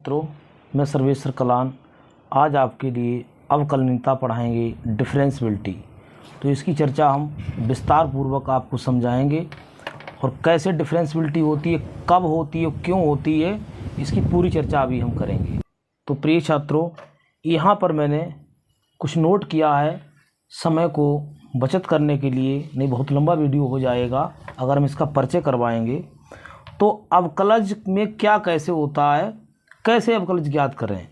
मित्रों, मैं सर्वेश्वर कलान आज आपके लिए अवकलनीयता पढ़ाएंगे डिफरेंशियबिलिटी। तो इसकी चर्चा हम विस्तार पूर्वक आपको समझाएंगे और कैसे डिफरेंशियबिलिटी होती है, कब होती है, क्यों होती है, इसकी पूरी चर्चा अभी हम करेंगे। तो प्रिय छात्रों, यहाँ पर मैंने कुछ नोट किया है समय को बचत करने के लिए, नहीं बहुत लंबा वीडियो हो जाएगा अगर हम इसका परिचय करवाएंगे। तो अवकलज में क्या कैसे होता है, कैसे अवकलज ज्ञात करें।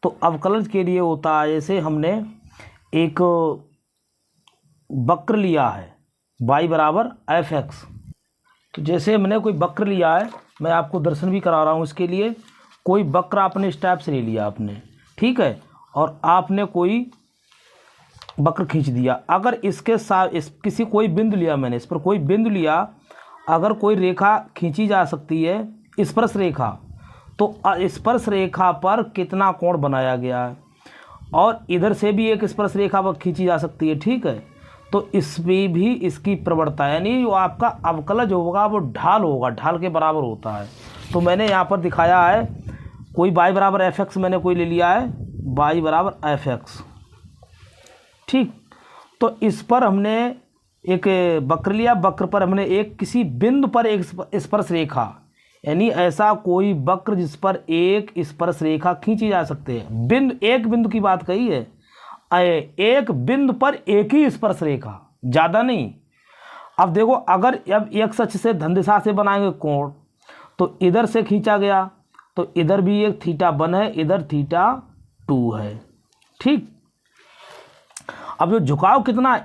तो अवकलज के लिए होता है, जैसे हमने एक वक्र लिया है y बराबर fx। तो जैसे हमने कोई वक्र लिया है, मैं आपको दर्शन भी करा रहा हूँ। इसके लिए कोई वक्र आपने इस टाइप से ले लिया आपने, ठीक है, और आपने कोई वक्र खींच दिया। अगर इसके साथ किसी कोई बिंदु लिया, मैंने इस पर कोई बिंदु लिया, अगर कोई रेखा खींची जा सकती है स्पर्श रेखा, तो स्पर्श रेखा पर कितना कोण बनाया गया है, और इधर से भी एक स्पर्श रेखा पर खींची जा सकती है, ठीक है। तो इसमें भी इसकी प्रवणता, यानी जो आपका अवकलज होगा वो ढाल होगा, ढाल के बराबर होता है। तो मैंने यहाँ पर दिखाया है कोई y बराबर fx मैंने कोई ले लिया है, y बराबर fx, ठीक। तो इस पर हमने एक वक्र लिया, वक्र पर हमने एक किसी बिंदु पर एक स्पर्श रेखा, यानी ऐसा कोई वक्र जिस पर एक स्पर्श रेखा खींची जा सकते हैं। बिंदु, एक बिंदु की बात कही है, एक बिंदु पर एक ही स्पर्श रेखा, ज़्यादा नहीं। अब देखो, अगर अब x अक्ष से धन दिशा से बनाएंगे कोण, तो इधर से खींचा गया तो इधर भी एक θ1 है, इधर θ2 है, ठीक। अब जो झुकाव कितना,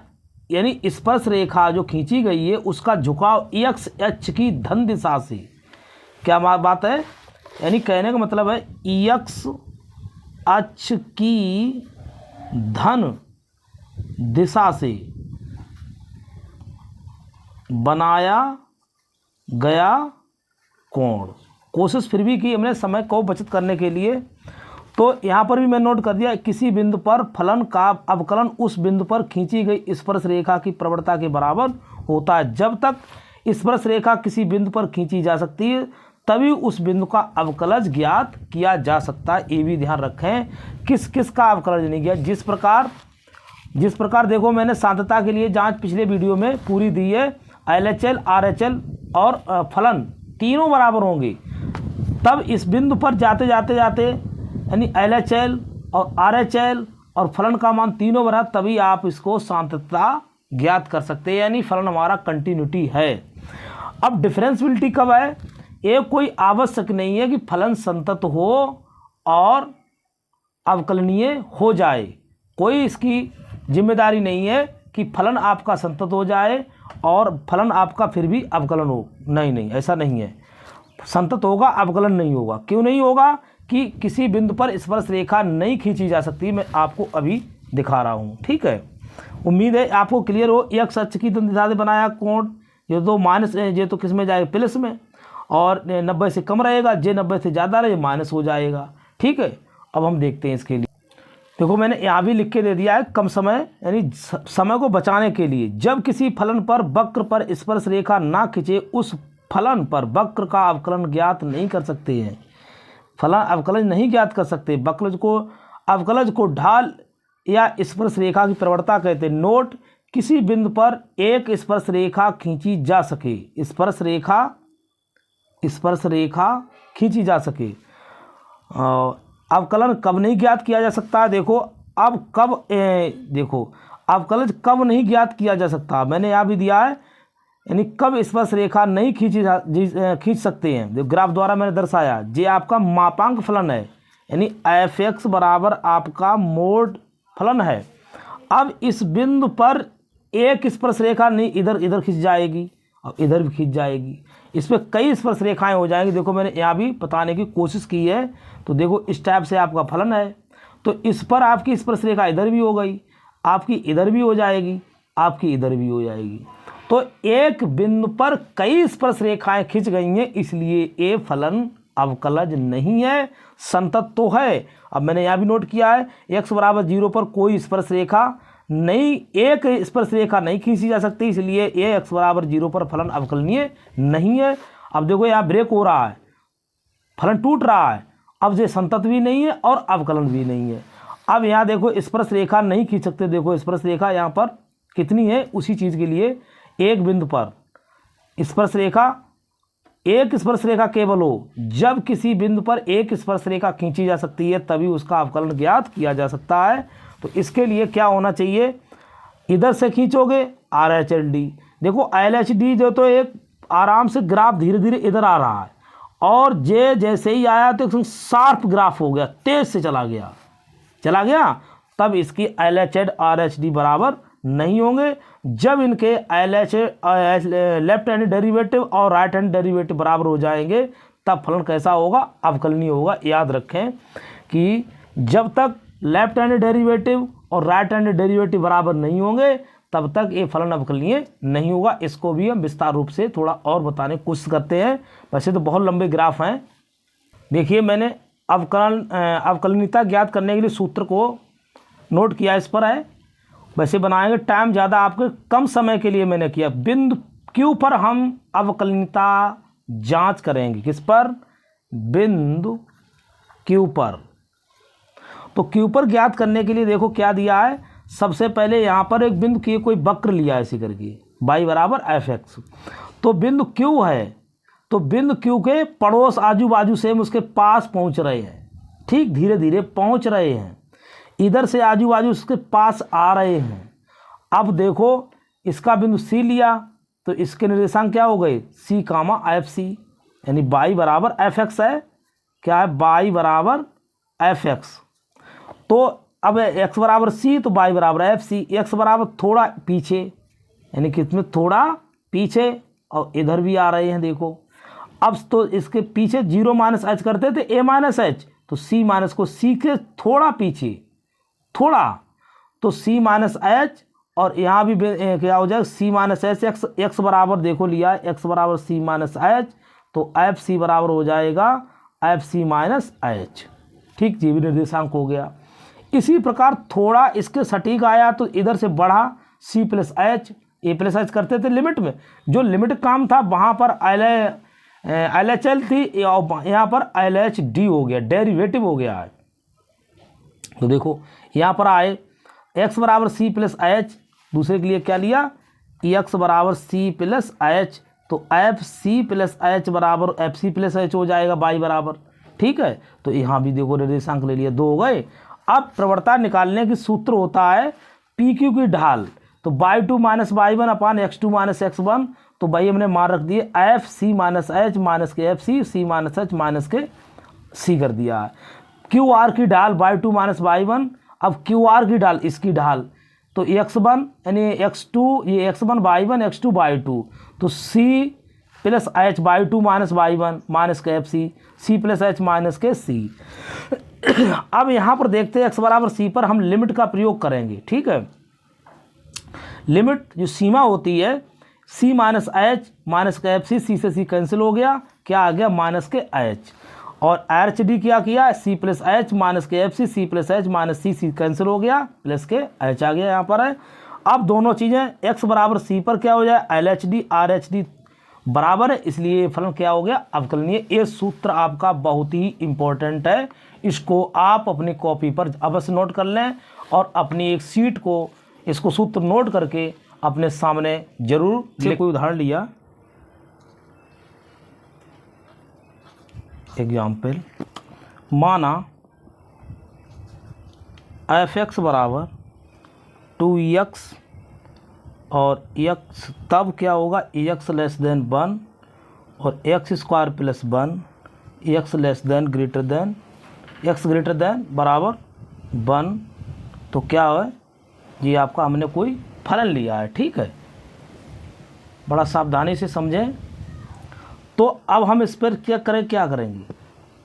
यानी स्पर्श रेखा जो खींची गई है उसका झुकाव x अक्ष की धन दिशा से, क्या बात है, यानी कहने का मतलब है x अक्ष की धन दिशा से बनाया गया कोण। कोशिश फिर भी की हमने समय को बचत करने के लिए। तो यहाँ पर भी मैं नोट कर दिया, किसी बिंदु पर फलन का अवकलन उस बिंदु पर खींची गई स्पर्श रेखा की प्रवणता के बराबर होता है। जब तक स्पर्श रेखा किसी बिंदु पर खींची जा सकती है तभी उस बिंदु का अवकलज ज्ञात किया जा सकता है। ये भी ध्यान रखें, किस किस का अवकलज नहीं किया। जिस प्रकार देखो, मैंने सांतता के लिए जांच पिछले वीडियो में पूरी दी है, LHL RHL और फलन तीनों बराबर होंगे, तब इस बिंदु पर जाते यानी LHL और RHL और फलन का मान तीनों बराबर, तभी आप इसको सांतता ज्ञात कर सकते हैं, यानी फलन हमारा कंटिन्यूटी है। अब डिफरेंशियबिलिटी कब है, ये कोई आवश्यक नहीं है कि फलन संतत हो और अवकलनीय हो जाए, कोई इसकी जिम्मेदारी नहीं है कि फलन आपका संतत हो जाए और फलन आपका फिर भी अवकलन हो, नहीं, ऐसा नहीं है। संतत होगा, अवकलन नहीं होगा। क्यों नहीं होगा, कि किसी बिंदु पर स्पर्श रेखा नहीं खींची जा सकती, मैं आपको अभी दिखा रहा हूँ, ठीक है। उम्मीद है आपको क्लियर हो। x अक्ष की दिशा से बनाया कोण, ये तो माइनस, ये तो किस में जाएगा, प्लस में, और 90 से कम रहेगा, जे 90 से ज़्यादा रहे माइनस हो जाएगा, ठीक है। अब हम देखते हैं इसके लिए। देखो, मैंने यहाँ भी लिख के दे दिया है, कम समय, यानी समय को बचाने के लिए। जब किसी फलन पर वक्र पर स्पर्श रेखा ना खींचे, उस फलन पर वक्र का अवकलन ज्ञात नहीं कर सकते हैं। फलन अवकलज नहीं ज्ञात कर सकते। अवकलज को ढाल या स्पर्श रेखा की प्रवणता कहते हैं। नोट, किसी बिंदु पर एक स्पर्श रेखा खींची जा सके, स्पर्श रेखा खींची जा सके। अवकलन कब नहीं ज्ञात किया जा सकता, देखो अब कब देखो अवकलज कब नहीं ज्ञात किया जा सकता, मैंने यहाँ भी दिया है, यानी कब स्पर्श रेखा नहीं खींच सकते हैं। जो ग्राफ द्वारा मैंने दर्शाया, ये आपका मापांक फलन है, यानी fx बराबर आपका मोड फलन है। अब इस बिंदु पर एक स्पर्श रेखा नहीं, इधर खींच जाएगी और इधर भी खींच जाएगी, इसमें कई स्पर्श रेखाएं हो जाएंगी। देखो, मैंने यहाँ भी बताने की कोशिश की है। तो देखो, इस टाइप से आपका फलन है, तो इस पर आपकी स्पर्श रेखा इधर भी हो गई, आपकी इधर भी हो जाएगी, आपकी इधर भी हो जाएगी। तो एक बिंदु पर कई स्पर्श रेखाएं खिंच गई हैं, इसलिए ये फलन अवकलज नहीं है, संतत तो है। अब मैंने यहाँ भी नोट किया है, x बराबर 0 पर कोई स्पर्श रेखा नहीं, एक स्पर्श रेखा नहीं खींची जा सकती, इसलिए ये x बराबर 0 पर फलन अवकलनीय नहीं है। अब देखो, यहाँ ब्रेक हो रहा है, फलन टूट रहा है अब ये संतत भी नहीं है और अवकलन भी नहीं है। अब यहाँ देखो स्पर्श रेखा नहीं खींच सकते, देखो स्पर्श रेखा यहाँ पर कितनी है, उसी चीज़ के लिए एक बिंदु पर स्पर्श रेखा, एक स्पर्श रेखा केवल हो जब किसी बिंदु पर एक स्पर्श रेखा खींची जा सकती है तभी उसका अवकलन ज्ञात किया जा सकता है। तो इसके लिए क्या होना चाहिए, इधर से खींचोगे RHLD, देखो LHD जो तो एक आराम से ग्राफ धीरे धीरे इधर आ रहा है और जे जैसे ही आया तो एकदम शार्प ग्राफ हो गया, तेज से चला गया, तब इसकी LHD RHD बराबर नहीं होंगे। जब इनके लेफ्ट हैंड डेरिवेटिव और राइट हैंड डेरिवेटिव बराबर हो जाएंगे तब फलन कैसा होगा, अवकलनीय होगा। याद रखें कि जब तक लेफ्ट हैंड डेरिवेटिव और राइट हैंड डेरिवेटिव बराबर नहीं होंगे तब तक ये फलन अवकलनीय नहीं होगा। इसको भी हम विस्तार रूप से थोड़ा और बताने की कोशिश करते हैं, वैसे तो बहुत लंबे ग्राफ हैं। देखिए मैंने अवकलनीयता ज्ञात करने के लिए सूत्र को नोट किया, इस पर है, वैसे बनाएंगे, टाइम ज़्यादा आपके कम समय के लिए मैंने किया। बिंदु Q पर हम अवकलनीयता जांच करेंगे, किस पर, बिंदु Q पर। तो Q पर ज्ञात करने के लिए देखो क्या दिया है, सबसे पहले यहाँ पर एक बिंदु की कोई वक्र लिया है इसी करके y बराबर fx। तो बिंदु Q है, तो बिंदु Q के पड़ोस आजू बाजू से हम उसके पास पहुँच रहे हैं, ठीक धीरे धीरे पहुँच रहे हैं, इधर से आजू बाजू उसके पास आ रहे हैं। अब देखो इसका बिंदु C लिया तो इसके निर्देशांक क्या हो गए, C, FC, यानी y बराबर fx है, क्या है, y बराबर fx। तो अब x बराबर C तो y बराबर FC, x बराबर थोड़ा पीछे, यानी कितने थोड़ा पीछे, और इधर भी आ रहे हैं देखो। अब तो इसके पीछे 0 माइनस h करते थे a माइनस h, तो C माइनस को C के थोड़ा पीछे, थोड़ा, तो C माइनस एच, और यहाँ भी क्या हो जाएगा C माइनस एच, x बराबर देखो लिया है x बराबर C माइनस एच, तो FC बराबर हो जाएगा FC माइनस एच, ठीक, ये भी निर्देशांक हो गया। इसी प्रकार थोड़ा इसके सटीक आया तो इधर से बढ़ा C plus H, A plus H करते थे लिमिट में, जो लिमिट काम था वहाँ पर LHL थी, यहाँ पर LHD हो गया, डेरिवेटिव हो गया है। तो देखो यहाँ पर आए x बराबर C प्लस एच, दूसरे के लिए क्या लिया, x बराबर C प्लस एच, तो FC प्लस एच बराबर FC प्लस एच हो जाएगा y बराबर, ठीक है। तो यहाँ भी देखो निर्देशांक ले लिया, 2 हो गए। अब प्रवणता निकालने की सूत्र होता है PQ की ढाल, तो y2 माइनस y1 अपान x2 माइनस x1, तो भाई हमने मान रख दिए FC माइनस एच माइनस के FC, C minus H minus के C कर दिया है। QR की ढाल y2 माइनस y1, अब QR की ढाल इसकी ढाल, तो x1 यानी x2, ये x1 y1 x2 y2, तो C plus H y2 minus y1 minus के FC, C plus H minus के C। अब यहाँ पर देखते हैं x बराबर C पर हम लिमिट का प्रयोग करेंगे, ठीक है। लिमिट जो सीमा होती है C माइनस एच माइनस के FC, C से C कैंसिल हो गया, क्या आ गया, माइनस के एच, और RHD क्या किया, C प्लस एच माइनस के FC, C plus H minus C cancel हो गया, प्लस के एच आ गया यहाँ पर है। अब दोनों चीज़ें x बराबर C पर क्या हो जाए, LHD RHD बराबर है, इसलिए ये फलन क्या हो गया, अवकलनीय। ये सूत्र आपका बहुत ही इंपॉर्टेंट है, इसको आप अपनी कॉपी पर अवश्य नोट कर लें और अपनी एक सीट को इसको सूत्र नोट करके अपने सामने जरूर। कोई उदाहरण लिया, एग्जाम्पल, माना fx बराबर 2x और x तब क्या होगा, x लेस देन 1 और x square plus 1, x less than greater than x greater than बराबर 1, तो क्या है जी, आपका हमने कोई फलन लिया है, ठीक है, बड़ा सावधानी से समझें। तो अब हम इस पर क्या करेंगे,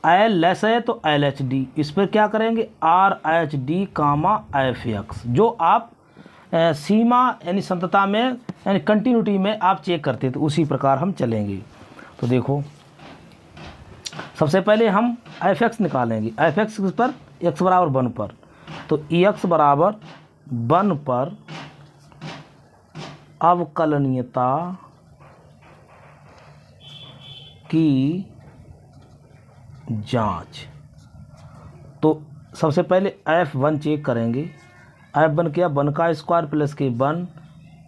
L लेस है तो LHD, इस पर क्या करेंगे, RHD कामा fx, जो आप सीमा यानी संतता में यानी कंटिन्यूटी में आप चेक करते थे, उसी प्रकार हम चलेंगे। तो देखो सबसे पहले हम fx निकालेंगे, fx किस पर, x बराबर 1 पर, तो x बराबर 1 पर अवकलनीयता की जांच, तो सबसे पहले F1 चेक करेंगे। F1 क्या, 1 का स्क्वायर प्लस के 1,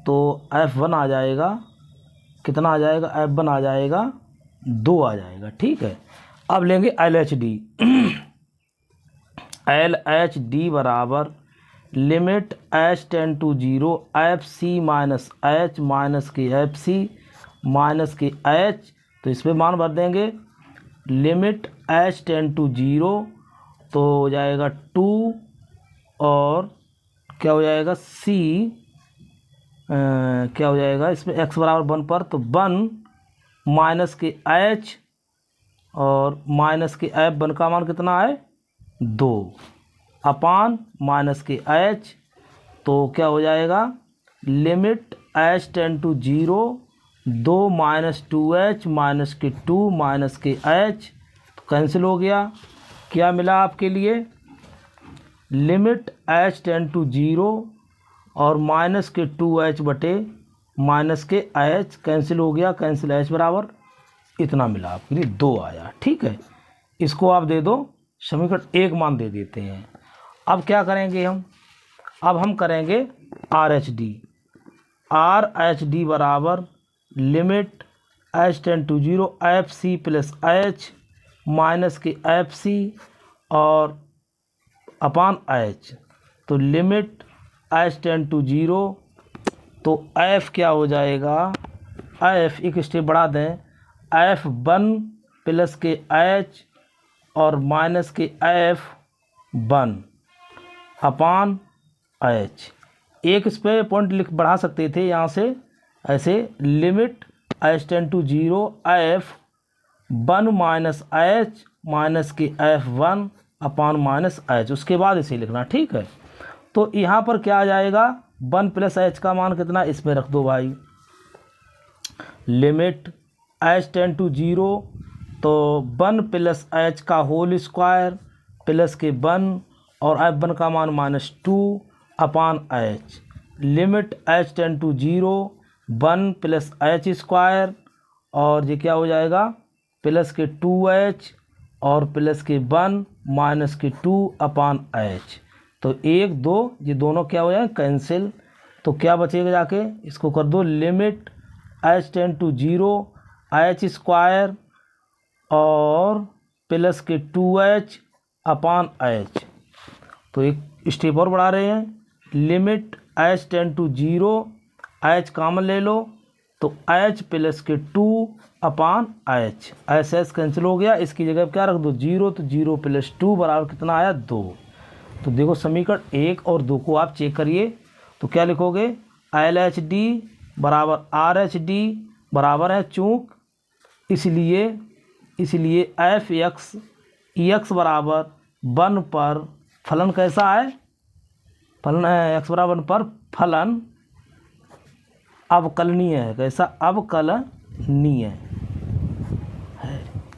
तो F1 आ जाएगा, कितना आ जाएगा, F1 आ जाएगा 2 आ जाएगा। ठीक है, अब लेंगे LHD। LHD बराबर limit H tend to 0 FC minus H minus के FC माइनस के H, तो इस पर मान भर देंगे। लिमिट H टेंड टू 0 तो हो जाएगा 2 और क्या हो जाएगा C, क्या हो जाएगा इसमें x बराबर 1 पर, तो 1 माइनस के H और माइनस के F1 का मान कितना है 2 अपान माइनस के H, तो क्या हो जाएगा limit H tend to 0 2 minus 2H minus के 2 माइनस के H, तो कैंसिल हो गया। क्या मिला आपके लिए, लिमिट H टेंड टू 0 और माइनस के 2H बटे माइनस के H, कैंसिल हो गया, कैंसिल H बराबर इतना मिला आपके लिए 2 आया। ठीक है, इसको आप दे दो, समीकरण 1 मान दे देते हैं। अब क्या करेंगे हम, अब हम करेंगे RHD। RHD बराबर limit H tend to 0 FC plus H minus के FC और अपान H, तो लिमिट H टेंड टू 0, तो F क्या हो जाएगा, F एक स्टेप बढ़ा दें, F1 प्लस के H और माइनस के F1 अपान H। एक इस पर पॉइंट लिख बढ़ा सकते थे यहाँ से ऐसे, limit H tend to 0 F1 minus H minus के F1 अपान माइनस H, उसके बाद इसे लिखना। ठीक है, तो यहाँ पर क्या आ जाएगा, 1 प्लस H का मान कितना, इसमें रख दो भाई। लिमिट H टेंड टू 0 तो 1 प्लस H का होल स्क्वायर प्लस के 1 और F1 का मान minus 2 upon H। Limit H tend to 0 1 plus H square और ये क्या हो जाएगा प्लस के 2H और प्लस के 1 माइनस के 2 अपान H, तो 1 2 ये दोनों क्या हो जाए कैंसिल, तो क्या बचेगा, जाके इसको कर दो। Limit H tend to 0 H square और प्लस के 2H अपान H, तो एक स्टेप और बढ़ा रहे हैं। Limit H tend to 0 H common ले लो, तो H प्लस के 2 अपान H, एस कैंसिल हो गया, इसकी जगह क्या रख दो 0, तो 0 प्लस 2 बराबर कितना आया 2। तो देखो समीकरण 1 और 2 को आप चेक करिए, तो क्या लिखोगे, LHD बराबर RHD बराबर है चूक, इसलिए F(x) बराबर 1 पर फलन कैसा है, फलन है x बराबर 1 पर फलन अवकलनीय है। कैसा, अवकलनीय है।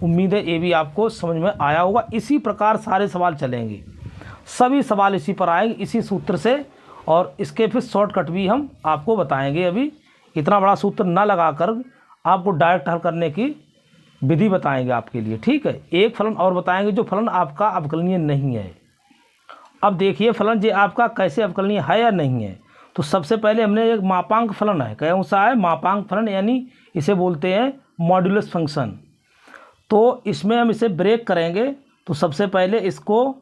उम्मीद है ये भी आपको समझ में आया होगा। इसी प्रकार सारे सवाल चलेंगे, सभी सवाल इसी पर आएंगे, इसी सूत्र से, और इसके फिर शॉर्टकट भी हम आपको बताएंगे। अभी इतना बड़ा सूत्र ना लगाकर आपको डायरेक्ट हल करने की विधि बताएंगे आपके लिए। ठीक है, एक फलन और बताएंगे जो फलन आपका अवकलनीय नहीं है। अब देखिए फलन जो आपका कैसे अवकलनीय है या नहीं है। तो सबसे पहले हमने एक मापांक फलन है, कौन सा है, मापांक फलन, यानी इसे बोलते हैं मॉड्यूलस फंक्शन। तो इसमें हम इसे ब्रेक करेंगे, तो सबसे पहले इसको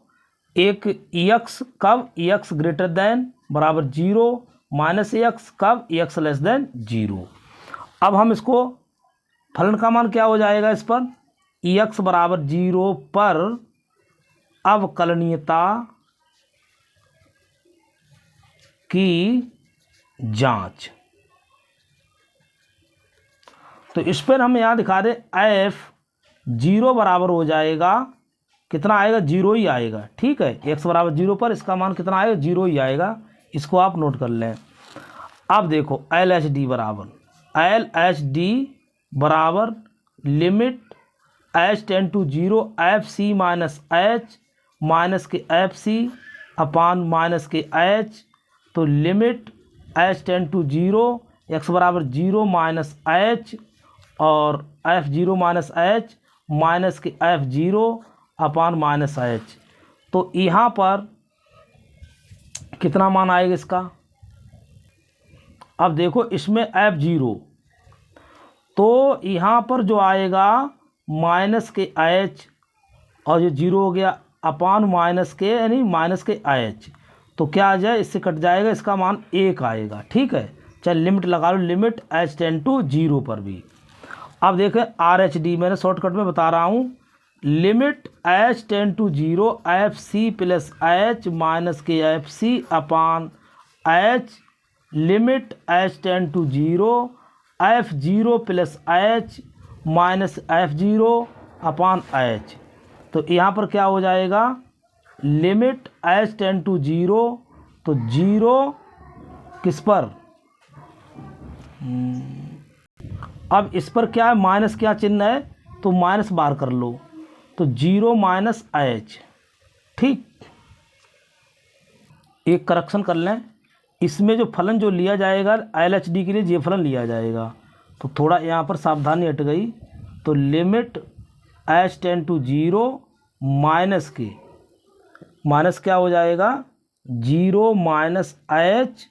एक एक्स कब, एक्स ग्रेटर देन बराबर 0 माइनस एक्स कब, एक्स लेस देन 0। अब हम इसको फलन का मान क्या हो जाएगा इस पर, एक्स बराबर 0 पर अवकलनीयता की जांच। तो इस पर हम यहाँ दिखा दें F0 बराबर हो जाएगा, कितना आएगा 0 ही आएगा। ठीक है, x बराबर 0 पर इसका मान कितना आएगा 0 ही आएगा, इसको आप नोट कर लें। अब देखो LHD बराबर limit H tend to 0 FC minus H minus के FC अपान माइनस के H, तो limit H tend to 0 x बराबर 0 माइनस H और F0 माइनस H माइनस के F0 अपान माइनस H, तो यहाँ पर कितना मान आएगा इसका। अब देखो इसमें F0, तो यहाँ पर जो आएगा माइनस के H, और ये 0 हो गया अपान माइनस के यानी माइनस के H, तो क्या आ जाए, इससे कट जाएगा, इसका मान 1 आएगा। ठीक है, चल लिमिट लगा लो, लिमिट H टेंड टू 0 पर भी। अब देखें RHD, मैंने शॉर्टकट में बता रहा हूँ, limit H tend to 0 FC plus H minus के FC upon H, limit H tend to 0 F0 plus H minus F0 upon H। तो यहाँ पर क्या हो जाएगा, लिमिट H टेंड टू 0, तो 0 किस पर, अब इस पर क्या है, माइनस क्या चिन्ह है, तो माइनस बाहर कर लो, तो 0 माइनस H। ठीक, एक करेक्शन कर लें, इसमें जो फलन जो लिया जाएगा LHD के लिए ये फलन लिया जाएगा, तो थोड़ा यहाँ पर सावधानी हट गई। तो limit H tend to 0 minus के, माइनस क्या हो जाएगा, 0 माइनस H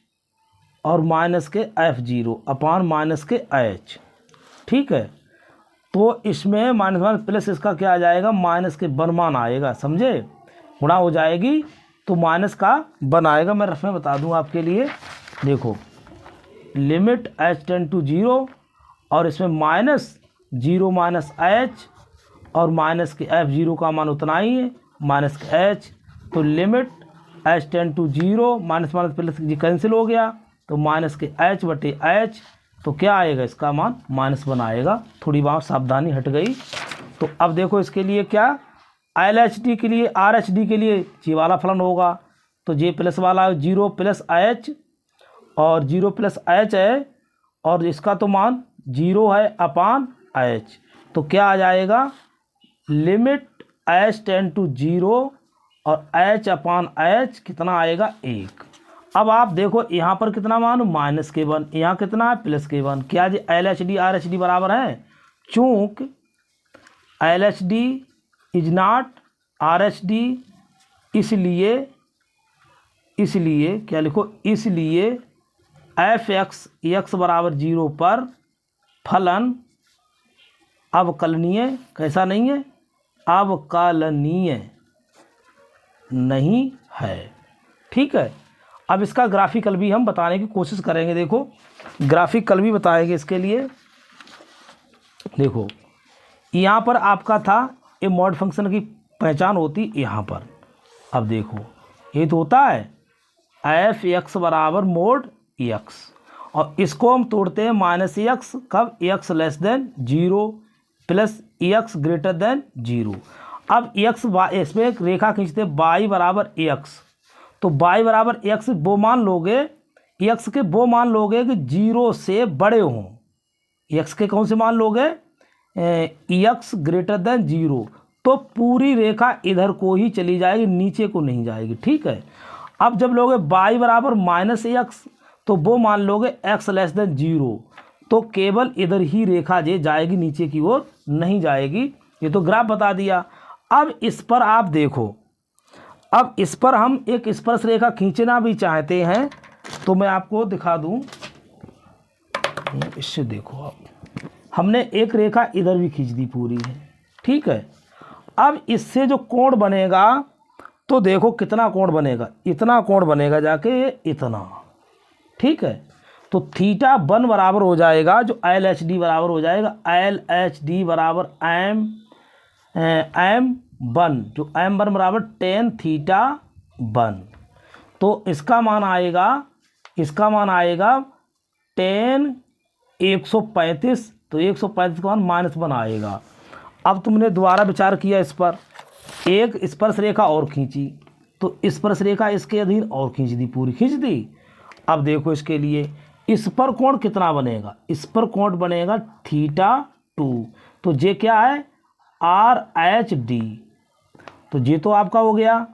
और माइनस के F0 अपान माइनस के H। ठीक है, तो इसमें माइनस माइनस प्लस इसका क्या आ जाएगा, माइनस के 1 मान आएगा, समझे, गुणा हो जाएगी तो माइनस का 1 आएगा। मैं रफ में बता दूं आपके लिए, देखो लिमिट H टेंड टू 0 और इसमें माइनस 0 माइनस H और माइनस के F0 का मान उतना ही है, माइनस के H, तो limit H tend to 0 minus minus plus जी कैंसिल हो गया, तो माइनस के H बटे H, तो क्या आएगा, इसका मान -1 आएगा। थोड़ी बात सावधानी हट गई। तो अब देखो इसके लिए क्या, LHD के लिए, RHD के लिए जी वाला फलन होगा, तो जे प्लस वाला 0 प्लस H और 0 प्लस H है, और इसका तो मान 0 है अपान H, तो क्या आ जाएगा, लिमिट H टेंड टू 0 और H अपान H कितना आएगा, 1। अब आप देखो यहाँ पर कितना मान, माइनस के 1, यहाँ कितना है, प्लस के 1। क्या जी LHD RHD बराबर है, चूँकि LHD इज नॉट RHD, इसलिए क्या लिखो, इसलिए f(x) बराबर 0 पर फलन अवकलनीय कैसा नहीं है, अवकलनीय नहीं है। ठीक है, अब इसका ग्राफिकल भी हम बताने की कोशिश करेंगे। देखो ग्राफिकल भी बताएंगे इसके लिए। देखो यहाँ पर आपका था ये मॉड फंक्शन की पहचान होती यहाँ पर। अब देखो ये तो होता है f(x) बराबर मोड x, और इसको हम तोड़ते हैं -x कब, x less than 0 plus x greater than 0। अब x इसमें एक रेखा खींचते हैं y बराबर x, तो y बराबर x वो मान लोगे, x के वो मान लोगे कि 0 से बड़े हों, x के कौन से मान लोगे, x ग्रेटर देन 0, तो पूरी रेखा इधर को ही चली जाएगी, नीचे को नहीं जाएगी। ठीक है, अब जब लोगे y बराबर -x, तो वो मान लोगे x लेस देन 0, तो केवल इधर ही रेखा जे जाएगी, नीचे की ओर नहीं जाएगी। ये तो ग्राफ बता दिया। अब इस पर आप देखो, अब इस पर हम एक स्पर्श रेखा खींचना भी चाहते हैं, तो मैं आपको दिखा दूं, इससे देखो आप, हमने एक रेखा इधर भी खींच दी पूरी है। ठीक है, अब इससे जो कोण बनेगा, तो देखो कितना कोण बनेगा, इतना कोण बनेगा जाके इतना। ठीक है, तो θ1 बराबर हो जाएगा, जो LHD बराबर हो जाएगा, LHD बराबर M1, जो M1 बराबर tan θ1, तो इसका मान आएगा, tan 135, तो 135 का मान -1 आएगा। अब तुमने दोबारा विचार किया इस पर, एक स्पर्श रेखा और खींची, तो स्पर्श रेखा इसके अधीन और खींच दी, पूरी खींच दी। अब देखो इसके लिए इस पर कोण कितना बनेगा, इस पर कोण बनेगा θ2, तो ये क्या है, RHD, तो ये तो आपका हो गया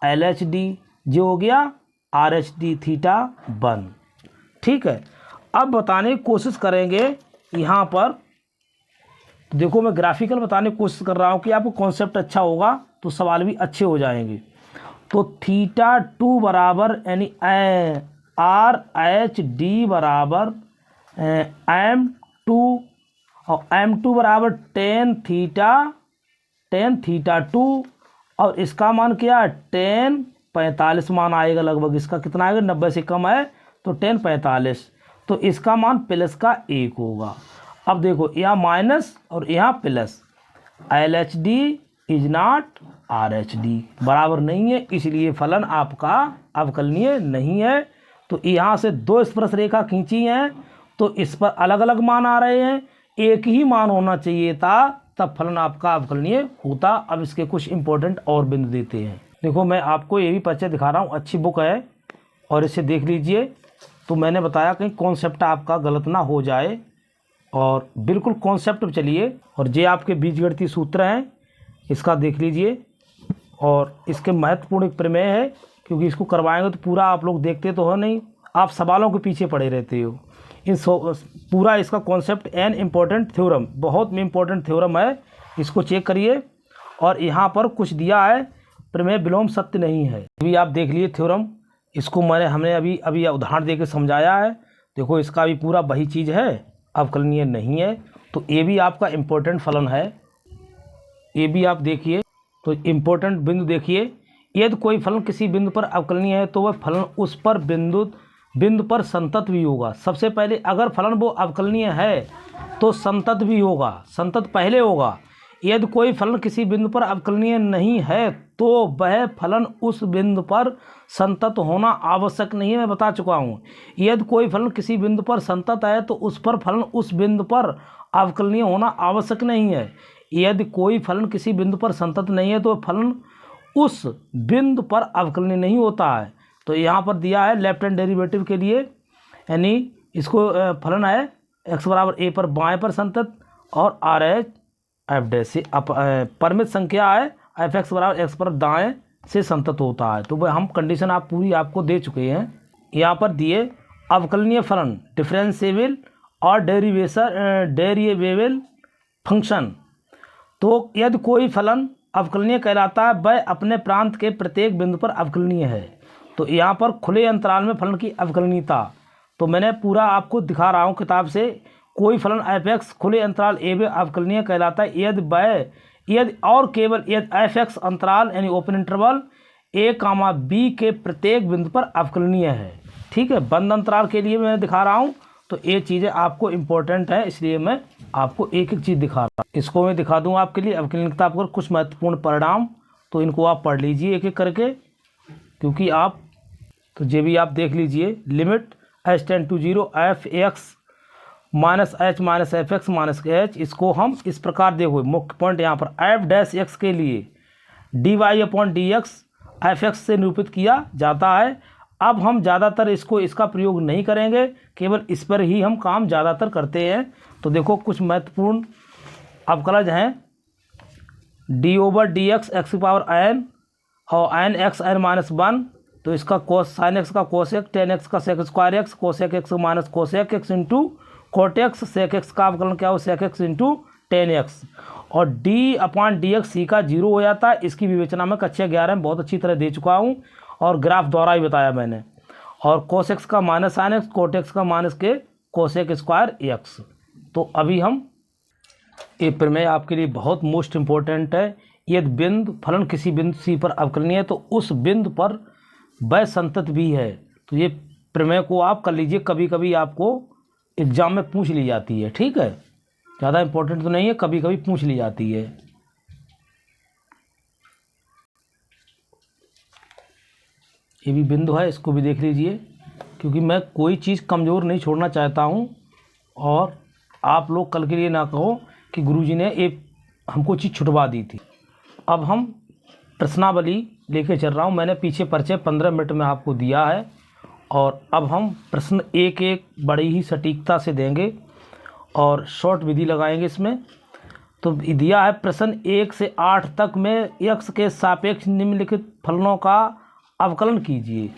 LHD, ये हो गया RHD θ1। ठीक है, अब बताने की कोशिश करेंगे यहाँ पर। देखो मैं ग्राफिकल बताने की कोशिश कर रहा हूँ कि आपको कॉन्सेप्ट अच्छा होगा तो सवाल भी अच्छे हो जाएंगे। तो थीटा 2 बराबर यानी RH/D बराबर M2 और M2 बराबर टेन थीटा 2 और इसका मान क्या है 10/45 मान आएगा लगभग। इसका कितना आएगा 90 से कम है तो 10/45, तो इसका मान प्लस का 1 होगा। अब देखो यहाँ माइनस और यहाँ plus, LHD is not RH/D बराबर नहीं है, इसलिए फलन आपका अवकलनीय नहीं है। तो यहाँ से दो स्पर्श रेखा खींची हैं तो इस पर अलग अलग मान आ रहे हैं, एक ही मान होना चाहिए था तब फलन आपका अवकलनीय होता। अब इसके कुछ इंपॉर्टेंट और बिंदु देते हैं। देखो मैं आपको ये भी परिचय दिखा रहा हूँ, अच्छी बुक है और इसे देख लीजिए। तो मैंने बताया कहीं कॉन्सेप्ट आपका गलत ना हो जाए और बिल्कुल कॉन्सेप्ट पे चलिए। और ये आपके बीजगणितीय सूत्र हैं, इसका देख लीजिए। और इसके महत्वपूर्ण एक प्रमेय है, क्योंकि इसको करवाएंगे तो पूरा आप लोग देखते तो हो नहीं, आप सवालों के पीछे पड़े रहते हो। पूरा इसका कॉन्सेप्ट एन इम्पोर्टेंट थ्योरम, बहुत इम्पोर्टेंट थ्योरम है, इसको चेक करिए। और यहाँ पर कुछ दिया है, प्रमेय विलोम सत्य नहीं है, अभी आप देख लिए थ्योरम। इसको हमने अभी उदाहरण देकर समझाया है। देखो इसका भी पूरा वही चीज़ है, अवकलनीय नहीं है। तो ये भी आपका इम्पोर्टेंट फलन है, ये भी आप देखिए। तो इम्पोर्टेंट बिंदु देखिए, यदि कोई फलन किसी बिंदु पर अवकलनीय है तो वह फलन उस पर बिंदु पर संतत भी होगा। सबसे पहले अगर फलन वो अवकलनीय है तो संतत भी होगा, संतत पहले होगा। यदि कोई फलन किसी बिंदु पर अवकलनीय नहीं है तो वह फलन उस बिंदु पर संतत होना आवश्यक नहीं है, मैं बता चुका हूँ। यदि कोई फलन किसी बिंदु पर संतत है तो उस पर फलन उस बिंदु पर अवकलनीय होना आवश्यक नहीं है। यदि कोई फलन किसी बिंदु पर संतत नहीं है तो फलन उस बिंदु पर अवकलनीय नहीं होता है। तो यहाँ पर दिया है लेफ्ट हैंड डेरिवेटिव के लिए, यानी इसको फलन है x बराबर a पर बाएं पर संतत और RH/f से परिमित संख्या है f(x) बराबर x पर दाएं से संतत होता है। तो वह हम कंडीशन आप पूरी आपको दे चुके हैं। यहाँ पर दिए अवकलनीय फलन डिफरेंशिएबल और डेरिवेबल फंक्शन। तो यदि कोई फलन अवकलनीय कहलाता है वह अपने प्रांत के प्रत्येक बिंदु पर अवकलनीय है। तो यहाँ पर खुले अंतराल में फलन की अवकलनीयता, तो मैंने पूरा आपको दिखा रहा हूँ किताब से। कोई फलन f(x) खुले अंतराल a में अवकलनीय कहलाता है यदि और केवल यदि f(x) अंतराल यानी ओपन इंटरवल a, b के प्रत्येक बिंदु पर अवकलनीय है। ठीक है, बंद अंतराल के लिए मैं दिखा रहा हूँ, तो ये चीज़ें आपको इम्पोर्टेंट है, इसलिए मैं आपको एक एक चीज़ दिखा रहा हूँ। इसको मैं दिखा दूँ आपके लिए अवकलनीयता पर कुछ महत्वपूर्ण परिणाम, तो इनको आप पढ़ लीजिए एक एक करके, क्योंकि आप तो ये भी आप देख लीजिए। Limit h tend to 0 f(x) minus h minus f(x) minus h, इसको हम इस प्रकार देखो, मुख्य पॉइंट यहाँ पर f'(x) के लिए dy/dx f(x) से निरूपित किया जाता है। अब हम ज़्यादातर इसका प्रयोग नहीं करेंगे, केवल इस पर ही हम काम ज़्यादातर करते हैं। तो देखो कुछ महत्वपूर्ण अवकलज हैं, d/dx x की पावर n और n x n माइनस 1, तो इसका कोस साइन एक्स का कोसेक, टेन एक्स का sec square x, cosec x minus cosec x into cot x, sec x का अवकलन क्या हो sec x into tan x. और d/dx सी का 0 हो जाता है। इसकी विवेचना में कक्षा 11 में बहुत अच्छी तरह दे चुका हूँ और ग्राफ द्वारा ही बताया मैंने। और कोस एक्स का minus sine x, cot x का माइनस के कोसेक स्क्वायर एक्स। तो अभी हम ये प्रमेय आपके लिए बहुत मोस्ट इम्पोर्टेंट है। यदि बिंदु फलन किसी बिंदु सी पर अवकलनीय है तो उस बिंदु पर वह संतत भी है। तो ये प्रमेय को आप कर लीजिए, कभी कभी आपको एग्जाम में पूछ ली जाती है। ठीक है, ज़्यादा इम्पोर्टेंट तो नहीं है, कभी कभी पूछ ली जाती है। ये भी बिंदु है, इसको भी देख लीजिए, क्योंकि मैं कोई चीज़ कमज़ोर नहीं छोड़ना चाहता हूँ और आप लोग कल के लिए ना कहो कि गुरुजी ने एक हमको चीज़ छुटवा दी थी। अब हम प्रश्नावली लेके चल रहा हूँ, मैंने पीछे परिचय 15 मिनट में आपको दिया है और अब हम प्रश्न एक एक बड़ी ही सटीकता से देंगे और शॉर्ट विधि लगाएंगे इसमें। तो दिया है प्रश्न 1 से 8 तक में x के सापेक्ष निम्नलिखित फलनों का अवकलन कीजिए।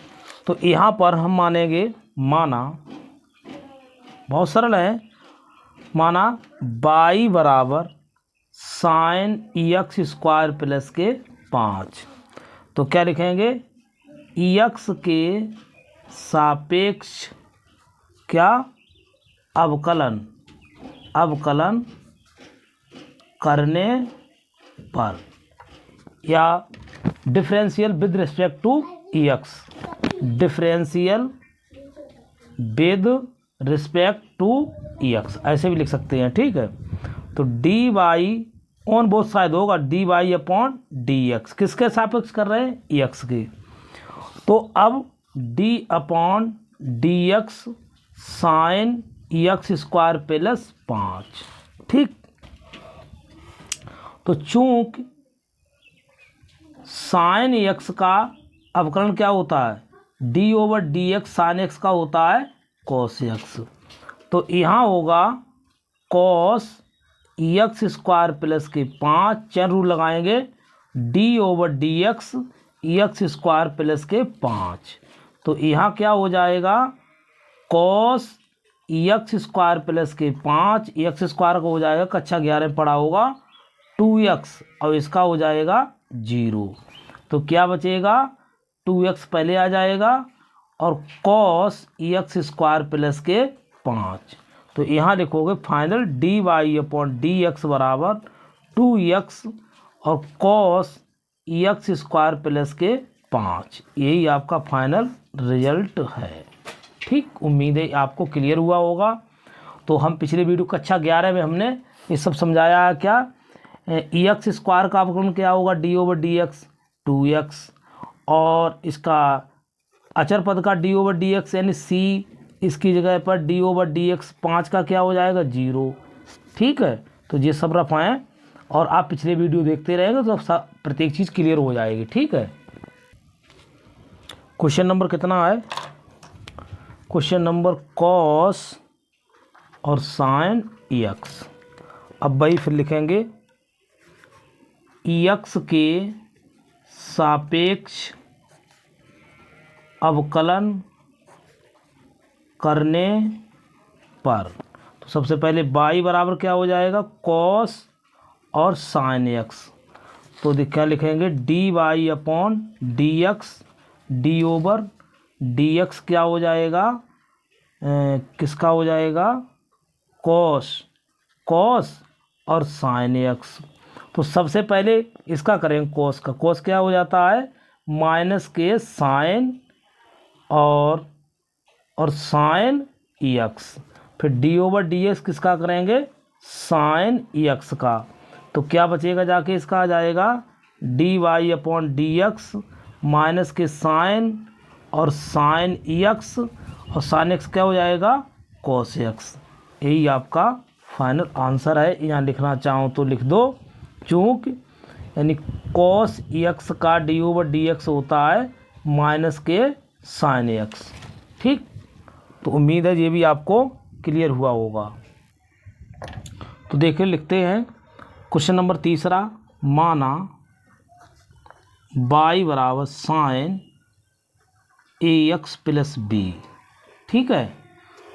तो यहाँ पर हम मानेंगे, माना बहुत सरल है, माना y बराबर साइन x स्क्वायर प्लस के 5। तो क्या लिखेंगे, एक्स के सापेक्ष क्या अवकलन करने पर, या differential with respect to x, differential with respect to x, ऐसे भी लिख सकते हैं। ठीक है, तो d y on both side होगा d y upon d x, किसके सापेक्ष कर रहे हैं, एक्स के। तो अब d upon d x sine x square plus 5। ठीक, तो चूंकि साइन एक्स का अवकलन क्या होता है, D over d x sine x का होता है कॉस एक्स, तो यहाँ होगा कॉस एक्स स्क्वायर प्लस के 5, चैन रूल लगाएंगे, D over d x square plus के 5, तो यहाँ क्या हो जाएगा, कॉस एक्स स्क्वायर प्लस के 5, एक्स स्क्वायर का हो जाएगा, कक्षा 11 में पढ़ा होगा 2x, और इसका हो जाएगा 0, तो क्या बचेगा, 2x पहले आ जाएगा और कॉस एक्स स्क्वायर प्लस के 5, तो यहाँ लिखोगे final d y upon d x बराबर 2x और कॉस एक्स स्क्वायर प्लस के 5, यही आपका फाइनल रिजल्ट है। ठीक, उम्मीद है आपको क्लियर हुआ होगा। तो हम पिछले वीडियो कक्षा 11 में हमने ये सब समझाया है, क्या एक्स स्क्वायर का अवकलन क्या होगा, D over d x 2x, और इसका अचर पद का डी ओवर डी एक्स यानी सी, इसकी जगह पर डी ओवर डी एक्स 5 का क्या हो जाएगा 0। ठीक है, तो ये सब रफ हैं और आप पिछले वीडियो देखते रहेंगे तो प्रत्येक चीज़ क्लियर हो जाएगी। ठीक है, क्वेश्चन नंबर कितना है, क्वेश्चन नंबर कॉस और साइन एक्स। अब भाई फिर लिखेंगे एक्स के सापेक्ष अवकलन करने पर, तो सबसे पहले y बराबर क्या हो जाएगा, कॉस और साइन एक्स, तो क्या लिखेंगे, d y upon d x, d over d x क्या हो जाएगा, किसका हो जाएगा, कॉस और साइन एक्स। तो सबसे पहले इसका करेंगे कॉस का, कॉस क्या हो जाता है माइनस के साइन और साइन एक्स, फिर डी ओवर डी एक्स किसका करेंगे, साइन एक्स का, तो क्या बचेगा जाके, इसका आ जाएगा d y upon d x minus के साइन और साइन एक्स, और साइन एक्स क्या हो जाएगा कॉस एक्स। यही आपका फाइनल आंसर है। यहाँ लिखना चाहूँ तो लिख दो, चूँकि यानी कॉस एक्स का डी ओवर डी एक्स होता है माइनस के साइन एक्स। ठीक, तो उम्मीद है ये भी आपको क्लियर हुआ होगा। तो देखिए लिखते हैं क्वेश्चन नंबर 3, माना y बराबर sine a x plus b. ठीक है,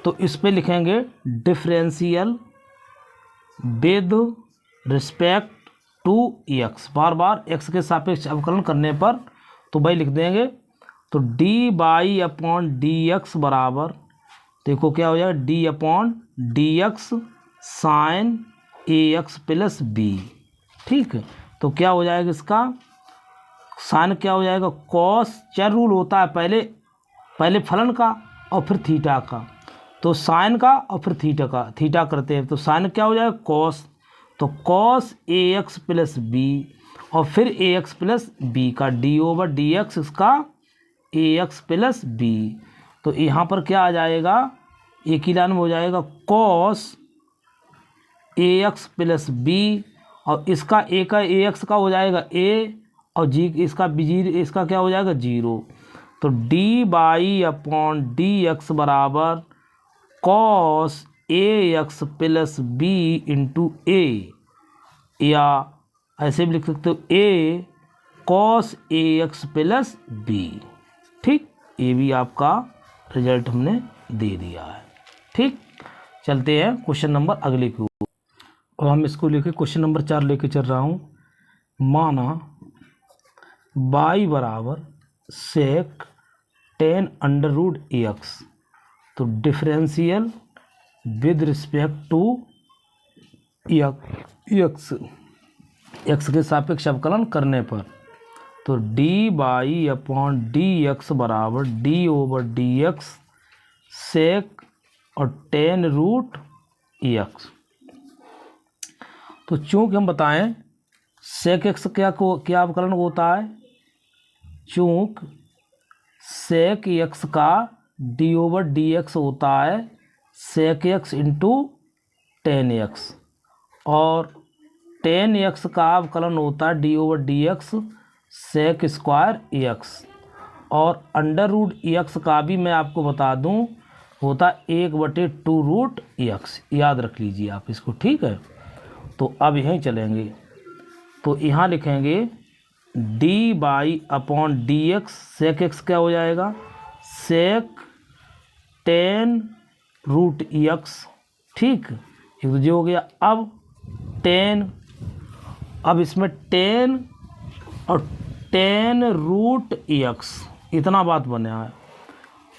तो इस पे लिखेंगे differential with respect to x, बार बार एक्स के सापेक्ष अवकलन करने पर, तो भाई लिख देंगे, तो d y upon d x बराबर, देखो क्या हो जाएगा, d upon d x sine a x plus b. ठीक है, तो क्या हो जाएगा, इसका साइन क्या हो जाएगा, कॉस, चर रूल होता है पहले फलन का और फिर थीटा का, तो साइन का और फिर थीटा करते हैं, तो साइन क्या हो जाएगा कॉस, तो cos a x plus b और फिर ए एक्स प्लस बी का डी ओवर डी एक्स इसका ए एक्स प्लस बी, तो यहाँ पर क्या आ जाएगा, एक ही लाइन में हो जाएगा cos a x plus b, और इसका ए का ए एक्स का हो जाएगा ए, और जी इसका बी इसका क्या हो जाएगा 0, तो D by upon d x बराबर cos a x plus B into ए, या ऐसे भी लिख सकते हो ए cos a x plus b. ठीक, ये भी आपका रिजल्ट हमने दे दिया है। ठीक, चलते हैं क्वेश्चन नंबर अगले की ओर, और हम इसको लेके क्वेश्चन नंबर 4 लेके चल रहा हूँ। माना y बराबर सेक 10√x। तो differential with respect to x के सापेक्ष अवकलन करने पर, तो dy/dx बराबर d/dx सेक और 10√x। तो चूँकि हम बताएं सेक एक्स क्या अवकलन होता है, चूँकि सेक एक्स का d/dx होता है सेक एक्स इंटू 10x, और 10x का अवकलन होता है d/dx सेक स्क्वायर एक्स, और √x का भी मैं आपको बता दूं होता 1/2√x। याद रख लीजिए आप इसको, ठीक है। तो अब यहीं चलेंगे, तो यहाँ लिखेंगे dy/dx सेक एक्स क्या हो जाएगा, सेक 10√x, ठीक, एक तो जो हो गया। अब 10, अब इसमें 10 और 10√x इतना बात बना है,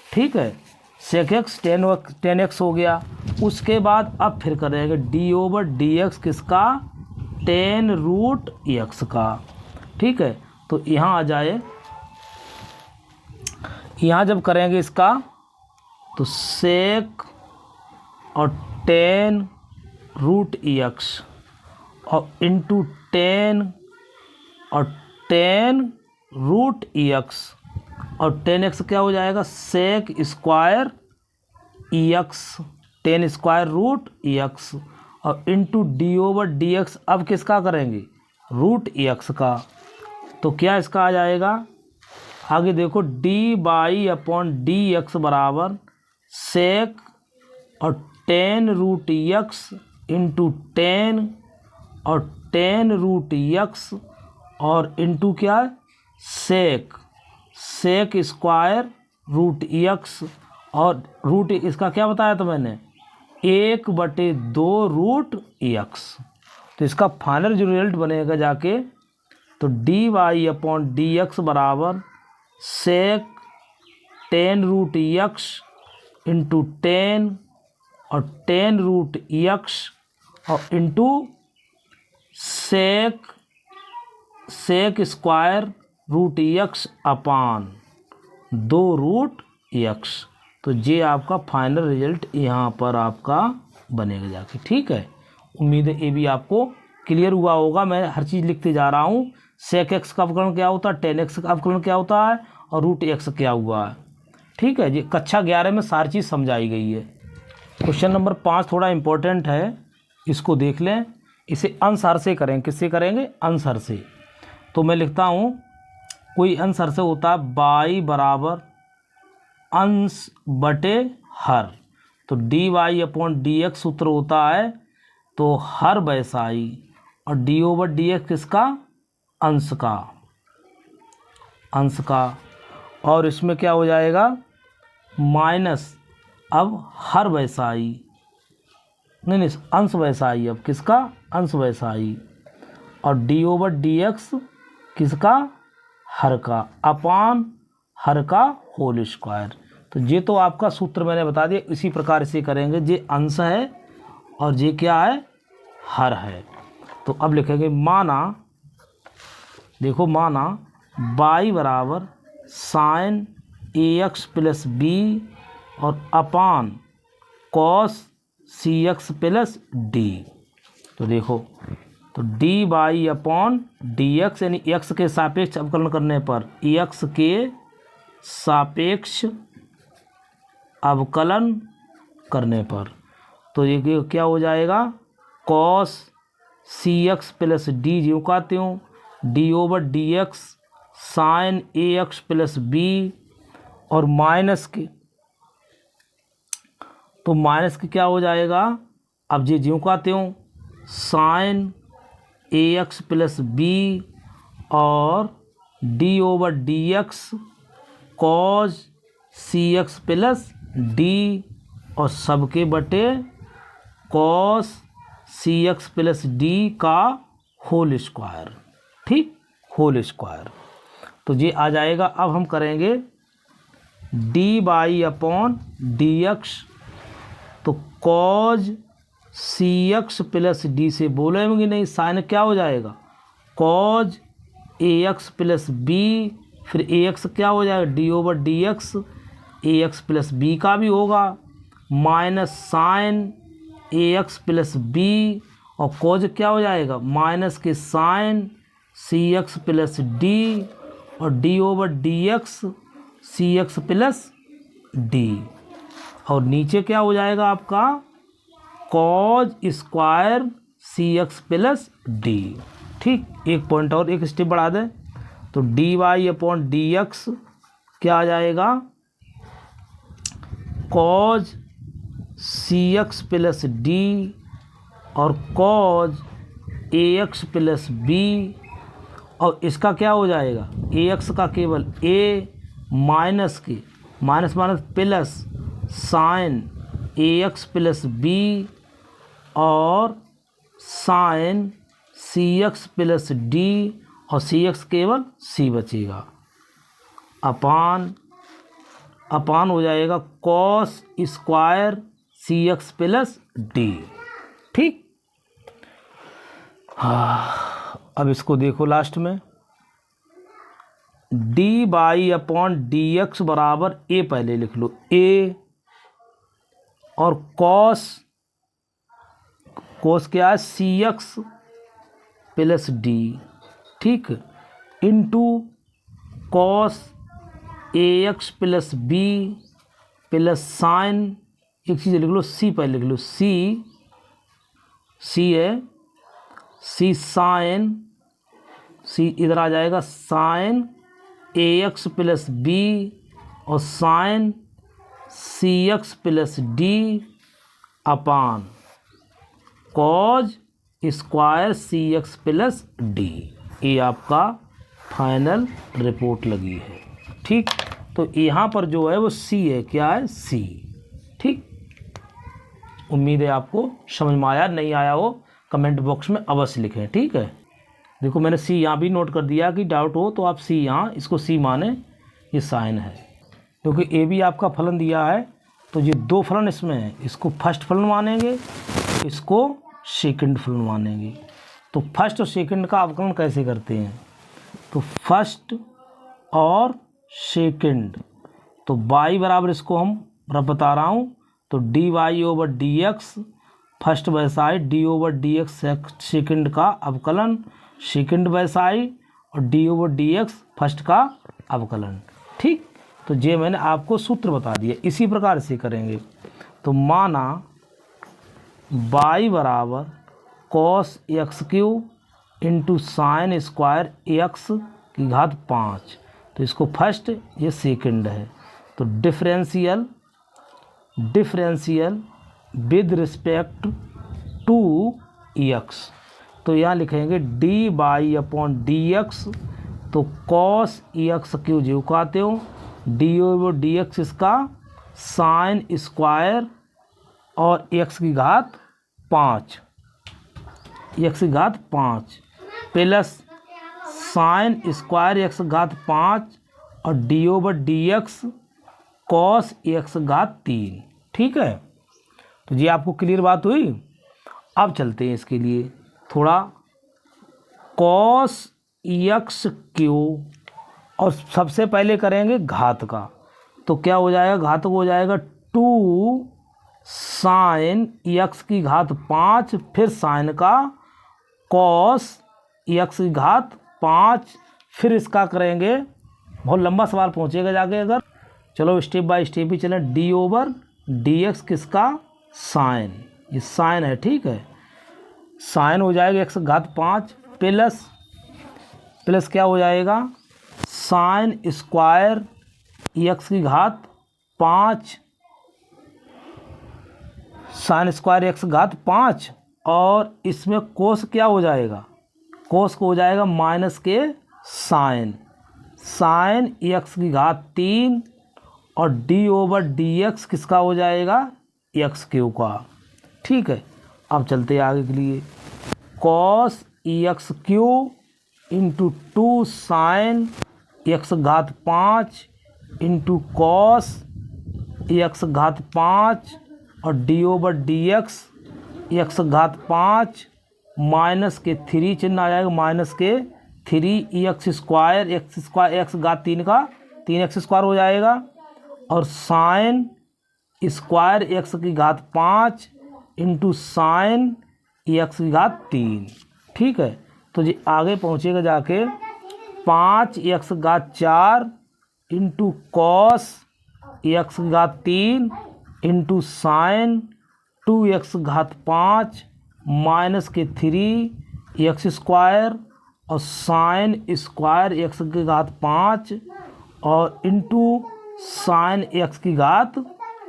ठीक है। सेक एक्स 10x हो गया। उसके बाद अब फिर करेंगे d/dx किसका, 10√x का, ठीक है। तो यहाँ आ जाए, यहाँ जब करेंगे इसका तो सेक और 10√x और इंटू 10 और 10√x और 10x क्या हो जाएगा, सेक स्क्वायर एक्स 10√x और इंटू d/dx। अब किसका करेंगे, √x का। तो क्या इसका आ जाएगा, आगे देखो dy/dx बराबर सेक और 10√x इंटू 10 और 10√x और इंटू क्या है, सेक स्क्वायर √x, और रूट इसका क्या बताया था मैंने, 1/2√x। तो इसका फाइनल जो रिजल्ट बनेगा जाके, तो dy/dx बराबर सेक 10√x इंटू 10 और 10√x और इंटू सेक स्क्वायर √x अपान 2√x। तो ये आपका फाइनल रिजल्ट यहाँ पर आपका बनेगा जाके, ठीक है। उम्मीद है ये भी आपको क्लियर हुआ होगा। मैं हर चीज़ लिखते जा रहा हूँ। सेक एक्स का अवकलन क्या होता है, 10x का अवकलन क्या होता है और √x क्या हुआ है, ठीक है। ये कक्षा 11 में सारी चीज़ समझाई गई है। क्वेश्चन नंबर 5 थोड़ा इम्पोर्टेंट है, इसको देख लें। इसे अंशहर से करेंगे, किससे करेंगे, अंशहर से। तो मैं लिखता हूँ, कोई अंशहर से होता है y बराबर अंश बटे हर। तो dy/dx सूत्र होता है तो हर वैसाई, और d/dx किसका, अंश का, और इसमें क्या हो जाएगा माइनस, अब हर वैसाई नहीं अंश वैसाई, अब किसका, अंश वैसाई, और d/dx किसका, हर का, अपान हर का होल स्क्वायर। तो ये तो आपका सूत्र मैंने बता दिया, इसी प्रकार से करेंगे। ये अंश है और ये क्या है, हर है। तो अब लिखेंगे माना, देखो माना y बराबर साइन ax प्लस बी और अपान कॉस cx प्लस डी। तो देखो, तो dy/dx यानी x के सापेक्ष अवकलन करने पर, x के सापेक्ष अवकलन करने पर, तो ये क्या हो जाएगा, कॉस cx प्लस डी, जो कहते हो d/dx sine ax plus b, और माइनस के, तो माइनस के क्या हो जाएगा, अब ये ज्यों कहते हो साइन ax प्लस बी और d/dx cos cx plus d, और सबके बटे कॉस cx प्लस डी का होल स्क्वायर, ठीक, होल स्क्वायर। तो ये आ जाएगा। अब हम करेंगे D by upon d x, तो cause c x plus D से बोलेंगे नहीं, साइन क्या हो जाएगा cause a x plus B, फिर ए एक्स क्या हो जाएगा डी ओवर डी एक्स, ए एक्स प्लस बी का भी होगा, minus sign a x plus b, और कॉज क्या हो जाएगा माइनस के sine c x plus d, और d over d x c x plus d, और नीचे क्या हो जाएगा आपका cos square c x plus d. ठीक, एक पॉइंट और एक स्टेप बढ़ा दें, तो d y upon d x क्या आ जाएगा cos c x plus d और cos a x plus b, और इसका क्या हो जाएगा ए एक्स का केवल ए माइनस के minus minus plus sign a x plus b और sign c x plus d, और सी एक्स केवल सी बचेगा, अपान हो जाएगा cos square c x plus d. ठीक, हाँ, अब इसको देखो लास्ट में D by upon d x बराबर ए, पहले लिख लो ए, और कॉस क्या है सी एक्स प्लस डी, ठीक, into cos a x plus b plus sine, एक चीज़ लिख लो सी, पहले लिख लो सी है सी साइन, सी इधर आ जाएगा sign a x plus b और sign c x plus D अपान cause square c x plus D. ये आपका फाइनल रिपोर्ट लगी है। ठीक, तो यहाँ पर जो है वो सी है, क्या है सी। ठीक, उम्मीद है आपको समझ में आया, नहीं आया हो कमेंट बॉक्स में अवश्य लिखें। ठीक है, देखो मैंने सी यहाँ भी नोट कर दिया कि डाउट हो तो आप सी यहाँ इसको सी माने, ये साइन है, क्योंकि ए भी आपका फलन दिया है, तो ये दो फलन इसमें है, इसको फर्स्ट फलन मानेंगे, इसको सेकंड फलन मानेंगे। तो फर्स्ट और सेकंड का अवकलन कैसे करते हैं, तो फर्स्ट और सेकंड, तो बाई बराबर इसको हम बता रहा हूँ, तो d y over d x first by side, d over d x second का अवकलन सेकंड बाय साइड, और d over d x first का अवकलन। ठीक, तो ये मैंने आपको सूत्र बता दिया, इसी प्रकार से करेंगे। तो माना बाई बराबर cos x Q into sine square x की घात 5, तो इसको फर्स्ट ये सेकंड है, तो differential with respect to x, तो यहाँ लिखेंगे d by upon d x, तो कॉस एक्स क्यू जो कहते हो, डी ओवर डी एक्स इसका साइन स्क्वायर और एक्स की घात 5, एक्स की घात 5 प्लस साइन स्क्वायर एक्स घात 5 और d over d x cos x घात 3। ठीक है, तो ये आपको क्लियर बात हुई। अब चलते हैं इसके लिए थोड़ा, कॉस एक्स क्यू, और सबसे पहले करेंगे घात का, तो क्या हो जाएगा घात हो जाएगा 2 साइन एक्स की घात 5, फिर साइन का कॉस एक्स की घात 5, फिर इसका करेंगे, बहुत लंबा सवाल पहुँचेगा जाके अगर, चलो स्टेप बाय स्टेप ही चलें। डी ओवर डी एक्स किसका साइन, ये साइन है, ठीक है, साइन हो जाएगा एक्स घात 5 प्लस क्या हो जाएगा साइन स्क्वायर एक्स की घात 5, साइन स्क्वायर एक्स घात 5, और इसमें कोस क्या हो जाएगा, कोस को हो जाएगा माइनस के साइन एक्स की घात 3, और डी ओवर डी एक्स किसका हो जाएगा एक्स क्यू का। ठीक है, अब चलते हैं आगे के लिए, cos x Q into 2 sine x घात 5 इंटू कॉस एक्स घात 5 और डी ओवर डी एक्स घात 5 माइनस के 3 चिन्ह आ जाएगा, माइनस के 3 एक्स स्क्वायर एक्स घात 3 का 3x स्क्वायर हो जाएगा, और साइन स्क्वायर एक्स की घात 5 इंटू साइन एक्स की घात 3। ठीक है, तो जी आगे पहुँचेगा जाके 5x घात 4 इंटू कॉस एक्स की घात 3 इंटू साइन 2x घात 5 माइनस के 3 स्क्वायर और साइन स्क्वायर एक्स की घात 5 और इंटू साइन एक्स की घात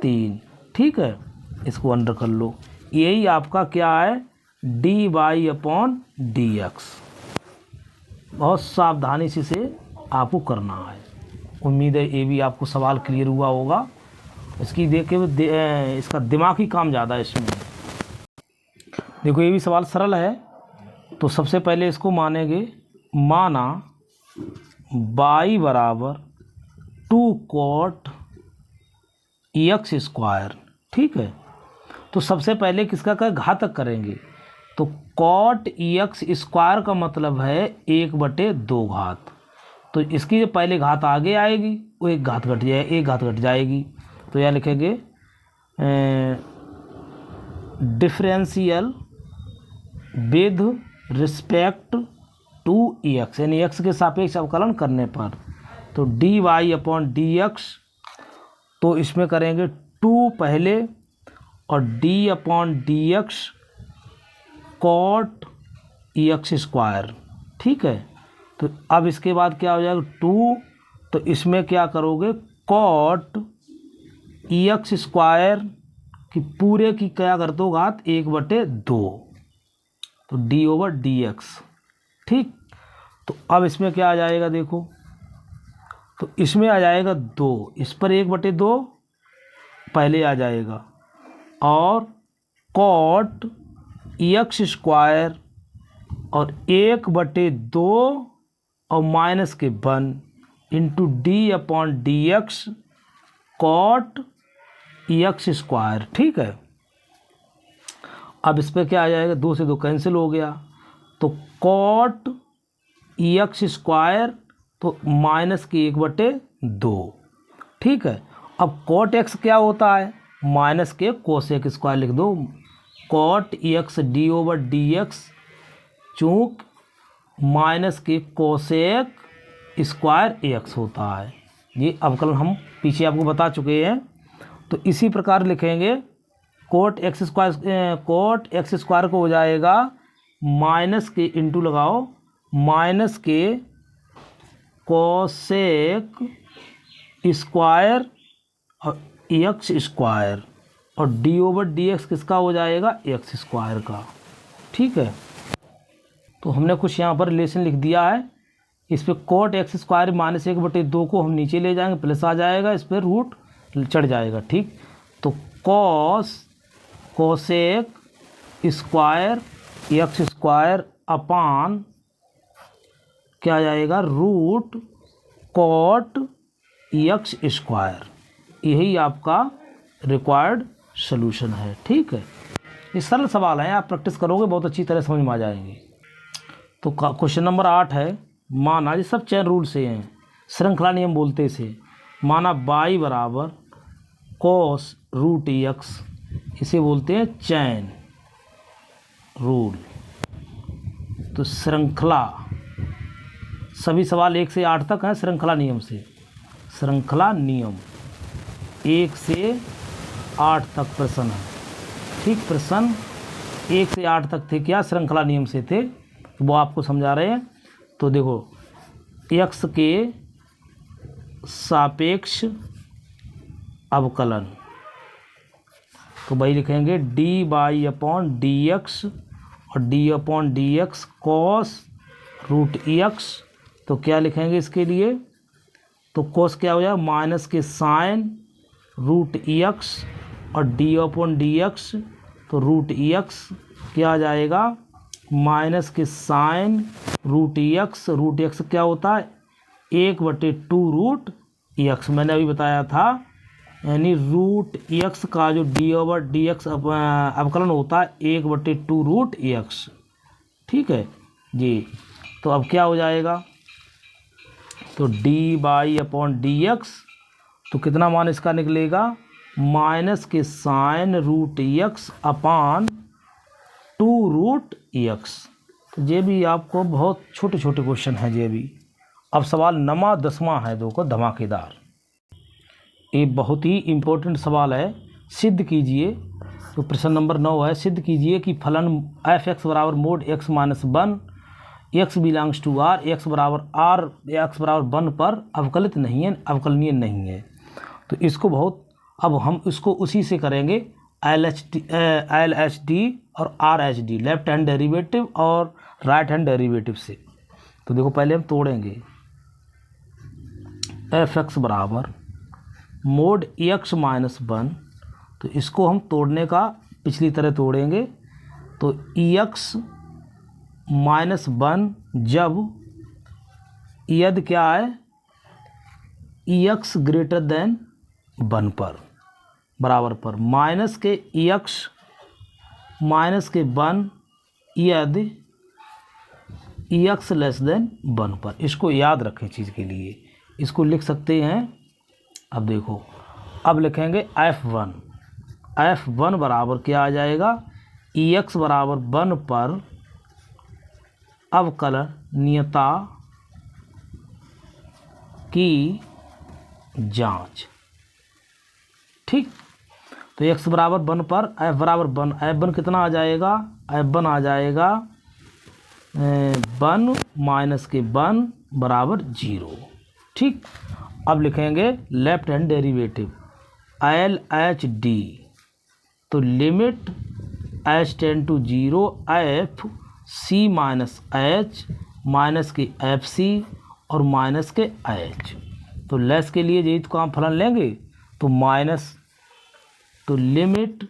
3। ठीक है, इसको अंडर कर लो। यही आपका क्या है, d y upon d x. बहुत सावधानी से आपको करना है। उम्मीद है ये भी आपको सवाल क्लियर हुआ होगा। इसकी देख के इसका दिमागी काम ज़्यादा है इसमें। देखो ये भी सवाल सरल है। तो सबसे पहले इसको मानेंगे, माना y बराबर 2 cot एक्स स्क्वायर। ठीक है, तो सबसे पहले किसका का घातक करेंगे, तो cot एक्स स्क्वायर का मतलब है 1/2 घात। तो इसकी जो पहले घात आगे आएगी वो एक घात घट जाएगी। तो यह लिखेंगे differential with respect to x, यानी एक्स के सापेक्ष अवकलन करने पर। तो d y upon d x, तो इसमें करेंगे 2 पहले और d upon d x cot x square. ठीक है, तो अब इसके बाद क्या हो जाएगा 2, तो इसमें क्या करोगे कॉट एक्स स्क्वायर की पूरे की क्या कर दो घात 1/2, तो डी ओवर डी एक्स। ठीक, तो अब इसमें क्या आ जाएगा देखो, तो इसमें आ जाएगा 2, इस पर 1/2 पहले आ जाएगा, और कॉट एक्स स्क्वायर और 1/2 और माइनस के 1 into d upon d x cot x square. ठीक है, अब इस पर क्या आ जाएगा, 2 से 2 कैंसिल हो गया, तो कॉट एक्स स्क्वायर तो माइनस की 1/2। ठीक है, अब कॉट एक्स क्या होता है, माइनस के कोसेक स्क्वायर लिख दो, cot x d over d x चूँक माइनस के कोसेक स्क्वायर एक्स होता है। ये अवकलन हम पीछे आपको बता चुके हैं। तो इसी प्रकार लिखेंगे कोट एक्स स्क्वायर को हो जाएगा माइनस के इंटू लगाओ माइनस के कोसेक स्क्वायर और एक्स स्क्वायर, और डी ओवर डी एक्स किसका हो जाएगा, एक्स स्क्वायर का। ठीक है, तो हमने कुछ यहाँ पर रिलेशन लिख दिया है। इस पर कोट एक्स स्क्वायर माइनस 1/2 को हम नीचे ले जाएंगे, प्लस आ जाएगा, इस पर रूट चढ़ जाएगा। ठीक, तो cosec square x square upon क्या आ जाएगा, रूट कॉट एक्स स्क्वायर। यही आपका रिक्वायर्ड सॉल्यूशन है। ठीक है, ये सरल सवाल है, आप प्रैक्टिस करोगे बहुत अच्छी तरह समझ में आ जाएंगे। तो क्वेश्चन नंबर 8 है, माना ये सब चेन रूल से हैं, श्रृंखला नियम बोलते से, माना y बराबर कॉस रूट एक्स, इसे बोलते हैं चैन रूल। तो श्रृंखला, सभी सवाल 1 से 8 तक हैं श्रृंखला नियम से। श्रृंखला नियम 1 से 8 तक प्रश्न है। ठीक, प्रश्न 1 से 8 तक थे क्या, श्रृंखला नियम से थे, तो वो आपको समझा रहे हैं। तो देखो x के सापेक्ष अवकलन, तो भाई लिखेंगे d y upon d x और d upon d x cos root x. तो क्या लिखेंगे इसके लिए, तो कॉस क्या हो जाएगा, माइनस के साइन रूट एक्स और डी अपॉन डी एक्स, तो रूट एक्स क्या आ जाएगा, माइनस के साइन रूट एक्स क्या होता है, 1/2√x मैंने अभी बताया था, यानी √x का जो d/dx अवकलन होता है 1/2√x। ठीक है जी। तो अब क्या हो जाएगा, तो dy/dx, तो कितना मान इसका निकलेगा, माइनस के साइन √x अपान 2√x। तो ये भी आपको बहुत छोटे छोटे क्वेश्चन हैं ये भी। अब सवाल 9वां 10वां है, दो को धमाकेदार, ये बहुत ही इम्पोर्टेंट सवाल है। सिद्ध कीजिए, तो प्रश्न नंबर 9 है, सिद्ध कीजिए कि फलन f(x) बराबर mod x minus 1 x belongs to r, x बराबर r x बराबर 1 पर अवकलित नहीं है, अवकलनीय नहीं है। तो इसको बहुत, अब हम इसको उसी से करेंगे, LHD और RH, लेफ्ट हैंड डेरिवेटिव और राइट हैंड डेरिवेटिव से। तो देखो पहले हम तोड़ेंगे, f(x) बराबर मोड x माइनस 1, तो इसको हम तोड़ने का पिछली तरह तोड़ेंगे। तो x माइनस 1 जब यदि क्या है, x ग्रेटर देन 1 पर, बराबर पर, माइनस के x माइनस के 1 यदि x लेस देन 1 पर। इसको याद रखें चीज़ के लिए, इसको लिख सकते हैं। अब देखो, अब लिखेंगे f1 बराबर क्या आ जाएगा, x बराबर 1 पर अवकलनीयता की जांच। ठीक, तो x बराबर 1 पर f बराबर 1, f1 कितना आ जाएगा, f1 आ जाएगा 1 माइनस के 1 बराबर 0। ठीक, अब लिखेंगे लेफ्ट हैंड डेरिवेटिव LHD, तो limit h tend to 0 f c minus h minus के FC और माइनस के h। तो लेस के लिए यही तो काम फलन लेंगे, तो माइनस, तो लिमिट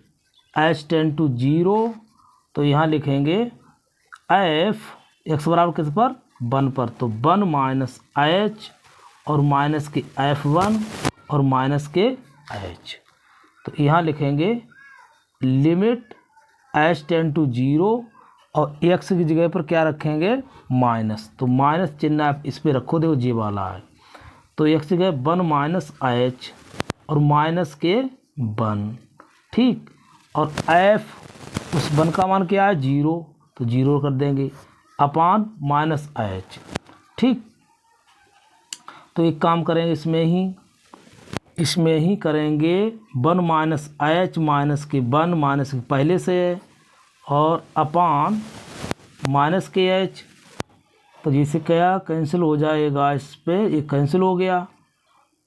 h टेंड टू 0, तो यहाँ लिखेंगे f x बराबर किस पर, 1 पर, तो 1 माइनस h और माइनस के f1 और माइनस के h। तो यहाँ लिखेंगे लिमिट h टेंड टू 0 और x की जगह पर क्या रखेंगे, माइनस, तो माइनस चिन्ह आप इस पर रखो, देखो जी वाला है। तो x की जगह 1 माइनस h और माइनस के 1। ठीक, और f उस 1 का मान क्या है, 0, तो 0 कर देंगे अपान माइनस h। ठीक, तो एक काम करेंगे, इसमें ही करेंगे 1 माइनस h माइनस के 1 माइनस के पहले से है और अपान माइनस के h। तो जैसे क्या कैंसिल हो जाएगा, इस पे ये कैंसिल हो गया।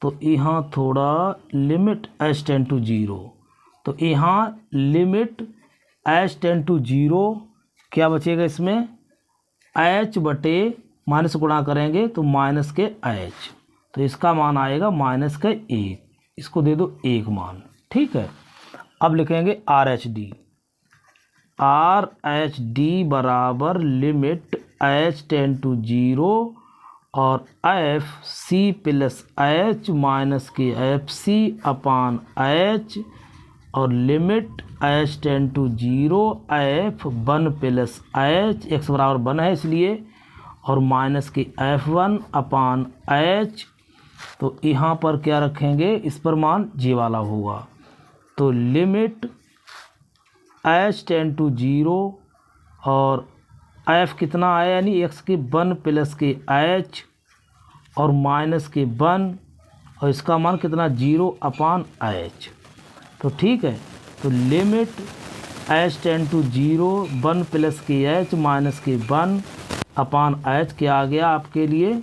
तो यहाँ थोड़ा लिमिट h टेंड टू 0, तो यहाँ लिमिट h टेंड टू 0 क्या बचेगा, इसमें h बटे माइनस गुणा करेंगे तो माइनस के h, तो इसका मान आएगा माइनस का 1, इसको दे दो 1 मान। ठीक है, अब लिखेंगे RH D बराबर लिमिट h टेंड टू 0 और f c plus h minus के FC अपान h और limit h tend to 0 f 1 plus h, x बराबर 1 है इसलिए, और माइनस के f1 अपान h। तो यहाँ पर क्या रखेंगे, इस पर मान जे वाला होगा। तो लिमिट h टेंड टू 0 और f कितना आया, यानी x के 1 प्लस के h और माइनस के 1 और इसका मान कितना, 0 अपान h। तो ठीक है, तो limit h tend to 0 1 plus के h माइनस के 1 अपान h क्या आ गया आपके लिए,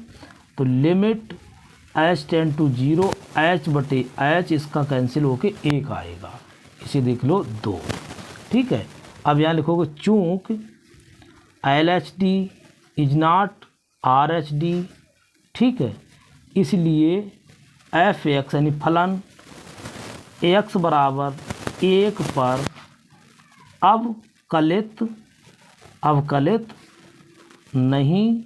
तो limit h tend to 0 h बटे h, इसका कैंसिल होके 1 आएगा, इसे देख लो 2। ठीक है, अब यहाँ लिखोगे चूँक LHD इज नॉट RH। ठीक है, इसलिए f(x) यानी फलन x बराबर 1 पर अवकलित नहीं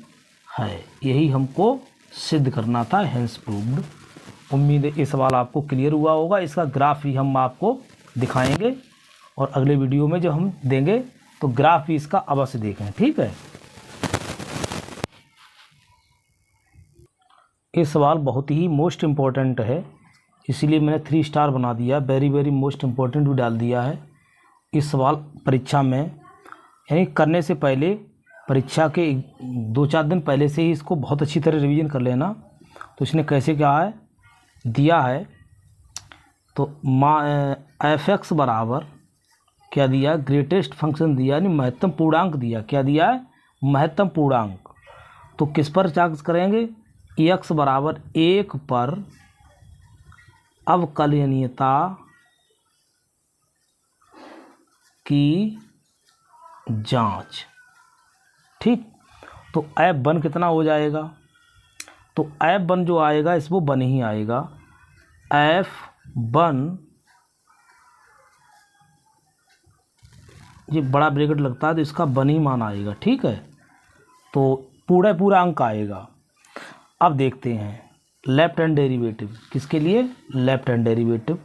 है, यही हमको सिद्ध करना था, हेंस प्रूव्ड। उम्मीद है ये सवाल आपको क्लियर हुआ होगा। इसका ग्राफ भी हम आपको दिखाएंगे और अगले वीडियो में जो हम देंगे तो ग्राफ भी इसका अवश्य देखें, ठीक है। ये सवाल बहुत ही मोस्ट इम्पोर्टेंट है, इसीलिए मैंने 3 स्टार बना दिया, वेरी वेरी मोस्ट इम्पोर्टेंट भी डाल दिया है। इस सवाल परीक्षा में यानी करने से पहले, परीक्षा के 2-4 दिन पहले से ही इसको बहुत अच्छी तरह रिवीजन कर लेना। तो इसने कैसे क्या है दिया है, तो f(x) बराबर क्या दिया, ग्रेटेस्ट फंक्शन दिया, यानी महत्तम पूर्णांक दिया। क्या दिया है, महत्तम पूर्णांक। तो किस पर चार्ज करेंगे, x बराबर 1 पर अवकलनीयता की जांच, ठीक। तो f1 कितना हो जाएगा, तो f1 जो आएगा इस वो 1 ही आएगा। f1 ये बड़ा ब्रैकेट लगता है तो इसका 1 ही मान आएगा, ठीक है। तो पूरा अंक आएगा। अब देखते हैं लेफ्ट हैंड डेरिवेटिव, किसके लिए, लेफ्ट हैंड डेरिवेटिव।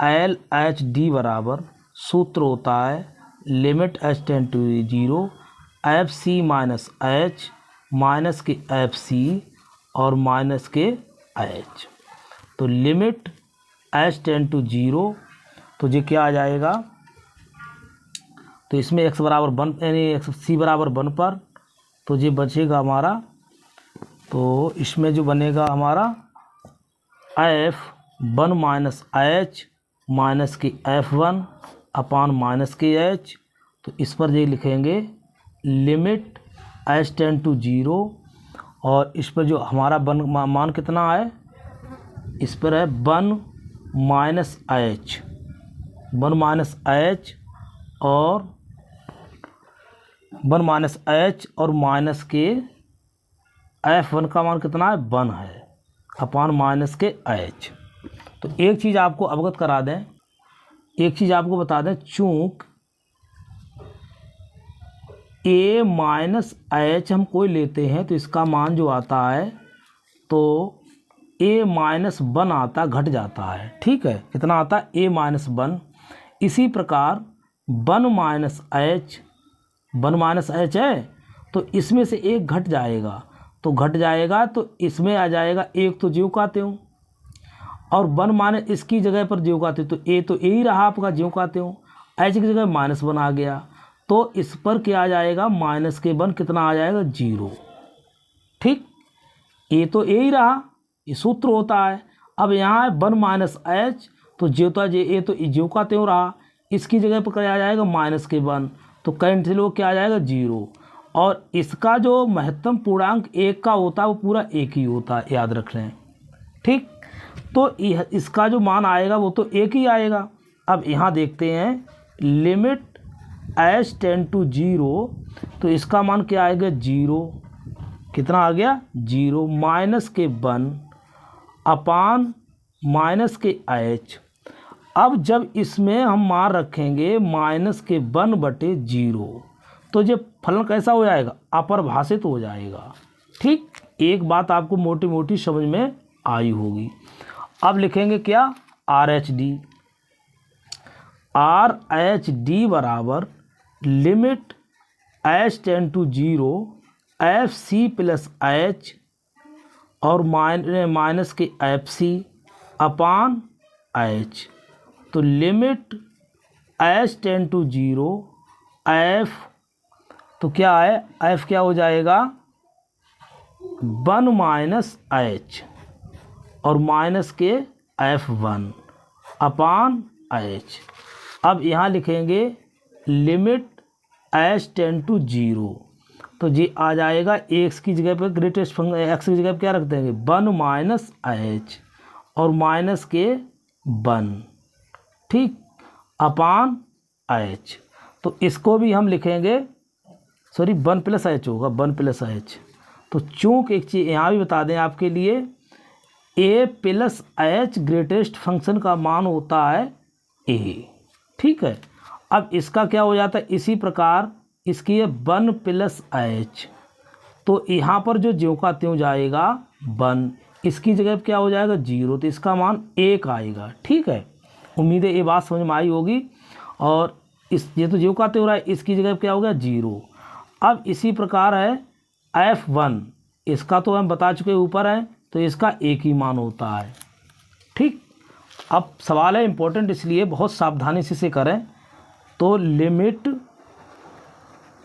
LHD बराबर सूत्र होता है limit h tend to 0 FC minus h minus के FC और माइनस के h। तो लिमिट h टेंड टू 0, तो ये क्या आ जाएगा, तो इसमें x बराबर 1 यानी c बराबर 1 पर, तो ये बचेगा हमारा, तो इसमें जो बनेगा हमारा f1 माइनस h माइनस के f1 अपान माइनस के h। तो इस पर ये लिखेंगे लिमिट h टेंड टू 0, और इस पर जो हमारा मान कितना है, इस पर है 1 माइनस h, 1 माइनस h और 1 माइनस h और माइनस के f1 का मान कितना है, 1 है, अपान माइनस के h। तो एक चीज़ आपको अवगत करा दें, एक चीज़ आपको बता दें, चूँक a माइनस h हम कोई लेते हैं तो इसका मान जो आता है तो a माइनस 1 आता, घट जाता है, ठीक है। कितना आता है, a माइनस 1। इसी प्रकार 1 माइनस h, 1 माइनस h है तो इसमें से एक घट जाएगा, तो घट जाएगा तो इसमें आ जाएगा एक, तो ज्यों काते हूँ, और 1 माइनस इसकी जगह पर ज्यों काते, तो a ही रहा आपका, ज्यों काते हूँ, h की जगह माइनस 1 आ गया, तो इस पर क्या आ जाएगा, माइनस के 1 कितना आ जाएगा, 0, ठीक। a तो a ही रहा, ये सूत्र होता है। अब यहाँ है 1 माइनस h, तो ज्योता जे a तो ज्यों का त्यों रहा, इसकी जगह पर क्या आ जाएगा, माइनस के 1, तो कैंसिल हो क्या आ जाएगा, 0। और इसका जो महत्तम पूर्णांक 1 का होता है वो पूरा 1 ही होता है, याद रख लें, ठीक। तो इसका जो मान आएगा वो तो 1 ही आएगा। अब यहाँ देखते हैं लिमिट h टेंड टू 0, तो इसका मान क्या आएगा, 0, कितना आ गया, 0 माइनस के 1 अपान माइनस के h। अब जब इसमें हम मान रखेंगे माइनस के 1/0, तो ये फलन कैसा हो जाएगा, अपरिभाषित हो जाएगा, ठीक। एक बात आपको मोटी मोटी समझ में आई होगी। अब लिखेंगे क्या, RHD, RHD बराबर limit h tend to 0 FC plus h और माइनस के FC अपान h। तो limit h tend to 0 f, तो क्या है, f क्या हो जाएगा, 1 माइनस h और माइनस के f1 अपान h। अब यहाँ लिखेंगे लिमिट h टेंड टू 0, तो ये आ जाएगा x की जगह पर ग्रेटेस्ट फंक्शन, x की जगह पर क्या रख देंगे, 1 माइनस h और माइनस के 1, ठीक, अपान h। तो इसको भी हम लिखेंगे, सॉरी 1 प्लस h होगा, 1 प्लस h। तो चूँकि एक चीज़ यहाँ भी बता दें आपके लिए, a plus h greatest function का मान होता है a, ठीक है। अब इसका क्या हो जाता है, इसी प्रकार इसकी है 1 प्लस h, तो यहाँ पर जो ज्यों का त्यों जाएगा, 1, इसकी जगह पे क्या हो जाएगा 0, तो इसका मान 1 आएगा। ठीक है, उम्मीद है ये बात समझ में आई होगी। और ये तो 0 का हो रहा है, इसकी जगह पे क्या हो गया 0। अब इसी प्रकार है F1, इसका तो हम बता चुके ऊपर है, तो इसका 1 ही मान होता है। ठीक, अब सवाल है इम्पोर्टेंट, इसलिए बहुत सावधानी से इसे करें। तो लिमिट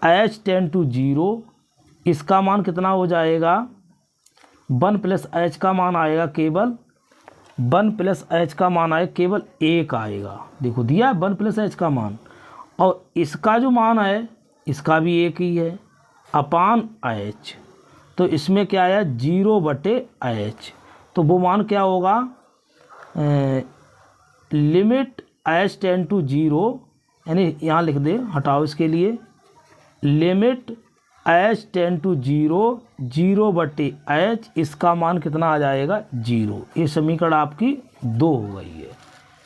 h टेंड टू 0, इसका मान कितना हो जाएगा 1 प्लस h का मान आएगा केवल 1 प्लस h का मान आएगा केवल 1 आएगा। देखो दिया है 1 प्लस h का मान, और इसका जो मान है इसका भी 1 ही है अपान h, तो इसमें क्या आया 0/h, तो वो मान क्या होगा लिमिट h टेंड टू 0, यानी यहाँ लिख दे, हटाओ इसके लिए, limit h tend to 0, 0/h, इसका मान कितना आ जाएगा 0। ये समीकरण आपकी 2 हो गई है।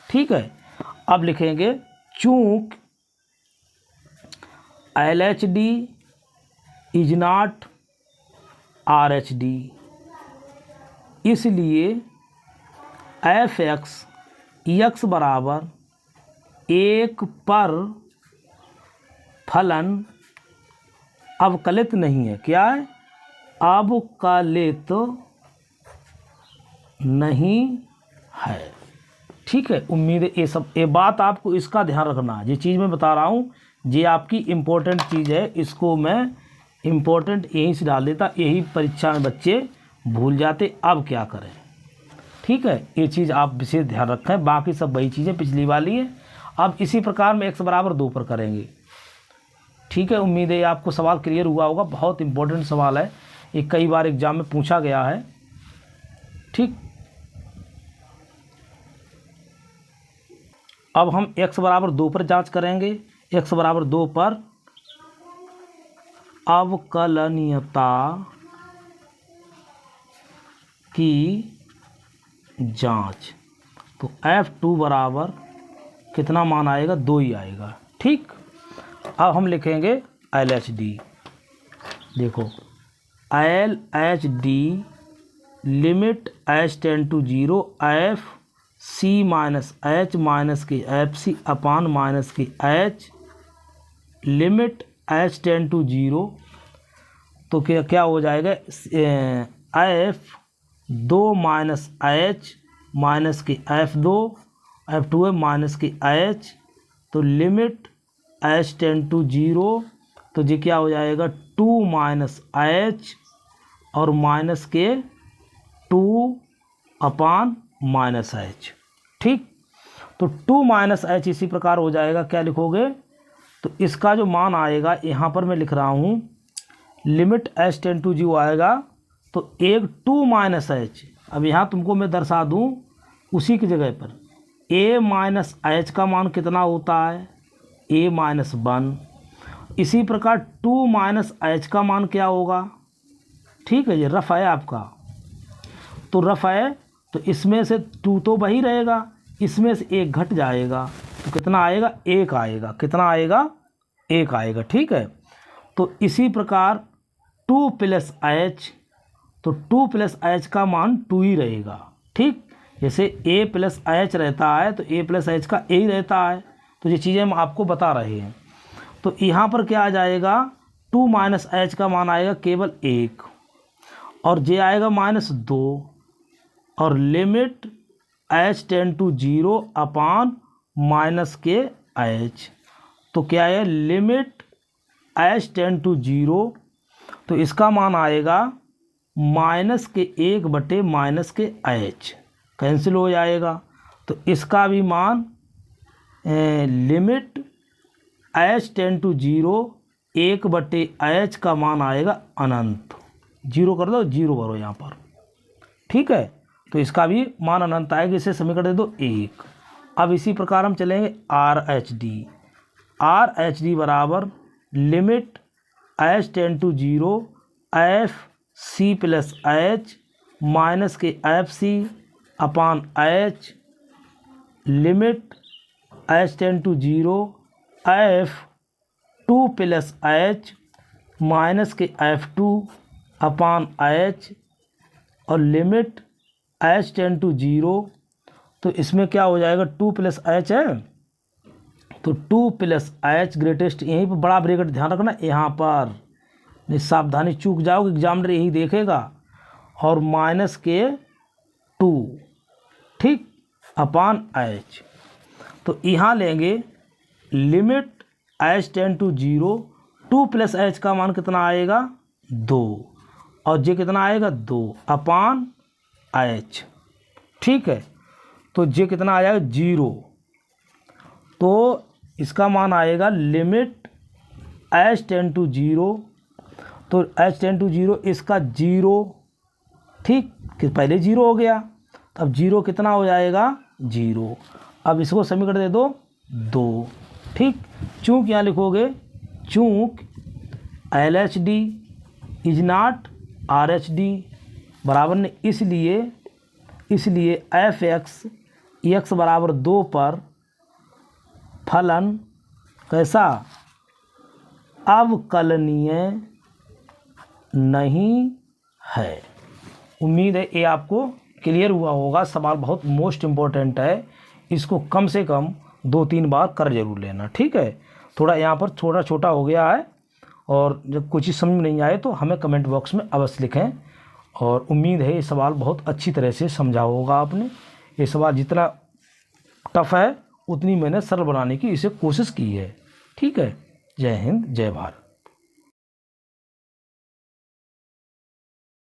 ठीक है, अब लिखेंगे चूंक LHD इज नॉट RHD, इसलिए fx x बराबर 1 पर फलन अवकलित नहीं है। क्या है? अवकलित नहीं है। ठीक है, उम्मीद है ये बात आपको इसका ध्यान रखना। ये चीज़ मैं बता रहा हूँ, ये आपकी इम्पोर्टेंट चीज़ है, इसको मैं इम्पोर्टेंट यहीं से डाल देता, यही परीक्षा में बच्चे भूल जाते। अब क्या करें? ठीक है, ये चीज़ आप विशेष ध्यान रखें, बाकी सब वही चीज़ें पिछली वाली है। अब इसी प्रकार में x बराबर 2 पर करेंगे। ठीक है, उम्मीद है आपको सवाल क्लियर हुआ होगा। बहुत इंपॉर्टेंट सवाल है, ये कई बार एग्जाम में पूछा गया है। ठीक, अब हम x बराबर 2 पर जांच करेंगे। x बराबर 2 पर अवकलनीयता की जांच, तो F2 बराबर कितना मान आएगा 2 ही आएगा। ठीक, अब हम लिखेंगे LHD। देखो LHD limit h tend to 0 f c minus h minus के FC अपान माइनस के h limit h tend to 0, तो क्या हो जाएगा f 2 माइनस h माइनस के F2 है माइनस के h, तो लिमिट h टेंड टू 0, तो ये क्या हो जाएगा 2 माइनस h और माइनस के 2 अपान माइनस h। ठीक, तो 2 माइनस h इसी प्रकार हो जाएगा। क्या लिखोगे? तो इसका जो मान आएगा यहाँ पर मैं लिख रहा हूँ लिमिट h टेंड टू 0 आएगा, तो एक 2 माइनस h, अब यहाँ तुमको मैं दर्शा दूँ उसी की जगह पर a माइनस h का मान कितना होता है a माइनस 1। इसी प्रकार 2 माइनस h का मान क्या होगा? ठीक है, ये रफ है आपका, तो रफ है, तो इसमें से 2 तो वही रहेगा, इसमें से 1 घट जाएगा, तो कितना आएगा 1 आएगा। कितना आएगा? 1 आएगा। ठीक है, तो इसी प्रकार 2 प्लस h, तो 2 प्लस h का मान 2 ही रहेगा। ठीक, जैसे a प्लस h रहता है तो a प्लस h का a ही रहता है, तो ये चीज़ें हम आपको बता रहे हैं। तो यहाँ पर क्या आ जाएगा 2 माइनस h का मान आएगा केवल 1, और जे आएगा माइनस 2, और limit h tend to 0 upon minus के h, तो क्या है लिमिट h टेंड टू 0, तो इसका मान आएगा माइनस के 1 बटे माइनस के h, कैंसिल हो जाएगा, तो इसका भी मान लिमिट h टेंड टू 0 1 बटे h का मान आएगा अनंत। 0 कर दो, 0 भरो यहाँ पर। ठीक है, तो इसका भी मान अनंत आएगा, इसे समीकरण दे दो 1। अब इसी प्रकार हम चलेंगे RHD बराबर limit h tend to 0 f c plus h minus के FC upon h limit h tend to 0 f 2 plus h minus के F2 अपान h और लिमिट h टेंड टू 0, तो इसमें क्या हो जाएगा 2 प्लस एच है, तो 2 प्लस एच ग्रेटेस्ट, यहीं पर बड़ा ब्रैकेट ध्यान रखना यहाँ पर, नहीं सावधानी चूक जाओगे एग्जामिनर यही देखेगा, और माइनस के 2 ठीक अपान एच। तो यहाँ लेंगे limit h tend to 0, 2 plus h का मान कितना आएगा 2, और जे कितना आएगा 2 अपान एच, ठीक है। तो जे कितना आ जाएगा 0, तो इसका मान आएगा लिमिट एच टेंड टू 0, तो एच टेंड टू 0 इसका 0, ठीक कि पहले 0 हो गया, तो अब 0 कितना हो जाएगा 0। अब इसको समीकरण दे दो 2, ठीक। चूँकि यहाँ लिखोगे चूँक L H D is not R H D बराबर ने, इसलिए एफ एक्स बराबर 2 पर फलन कैसा अवकलनीय नहीं है। उम्मीद है ये आपको क्लियर हुआ होगा। सवाल बहुत मोस्ट इम्पोर्टेंट है, इसको कम से कम 2-3 बार कर जरूर लेना, ठीक है। थोड़ा यहाँ पर छोटा छोटा हो गया है, और जब कुछ चीज़ समझ में नहीं आए तो हमें कमेंट बॉक्स में अवश्य लिखें। और उम्मीद है ये सवाल बहुत अच्छी तरह से समझा होगा आपने। ये सवाल जितना टफ है उतनी मैंने सरल बनाने की इसे कोशिश की है, ठीक है। जय हिंद, जय भारत।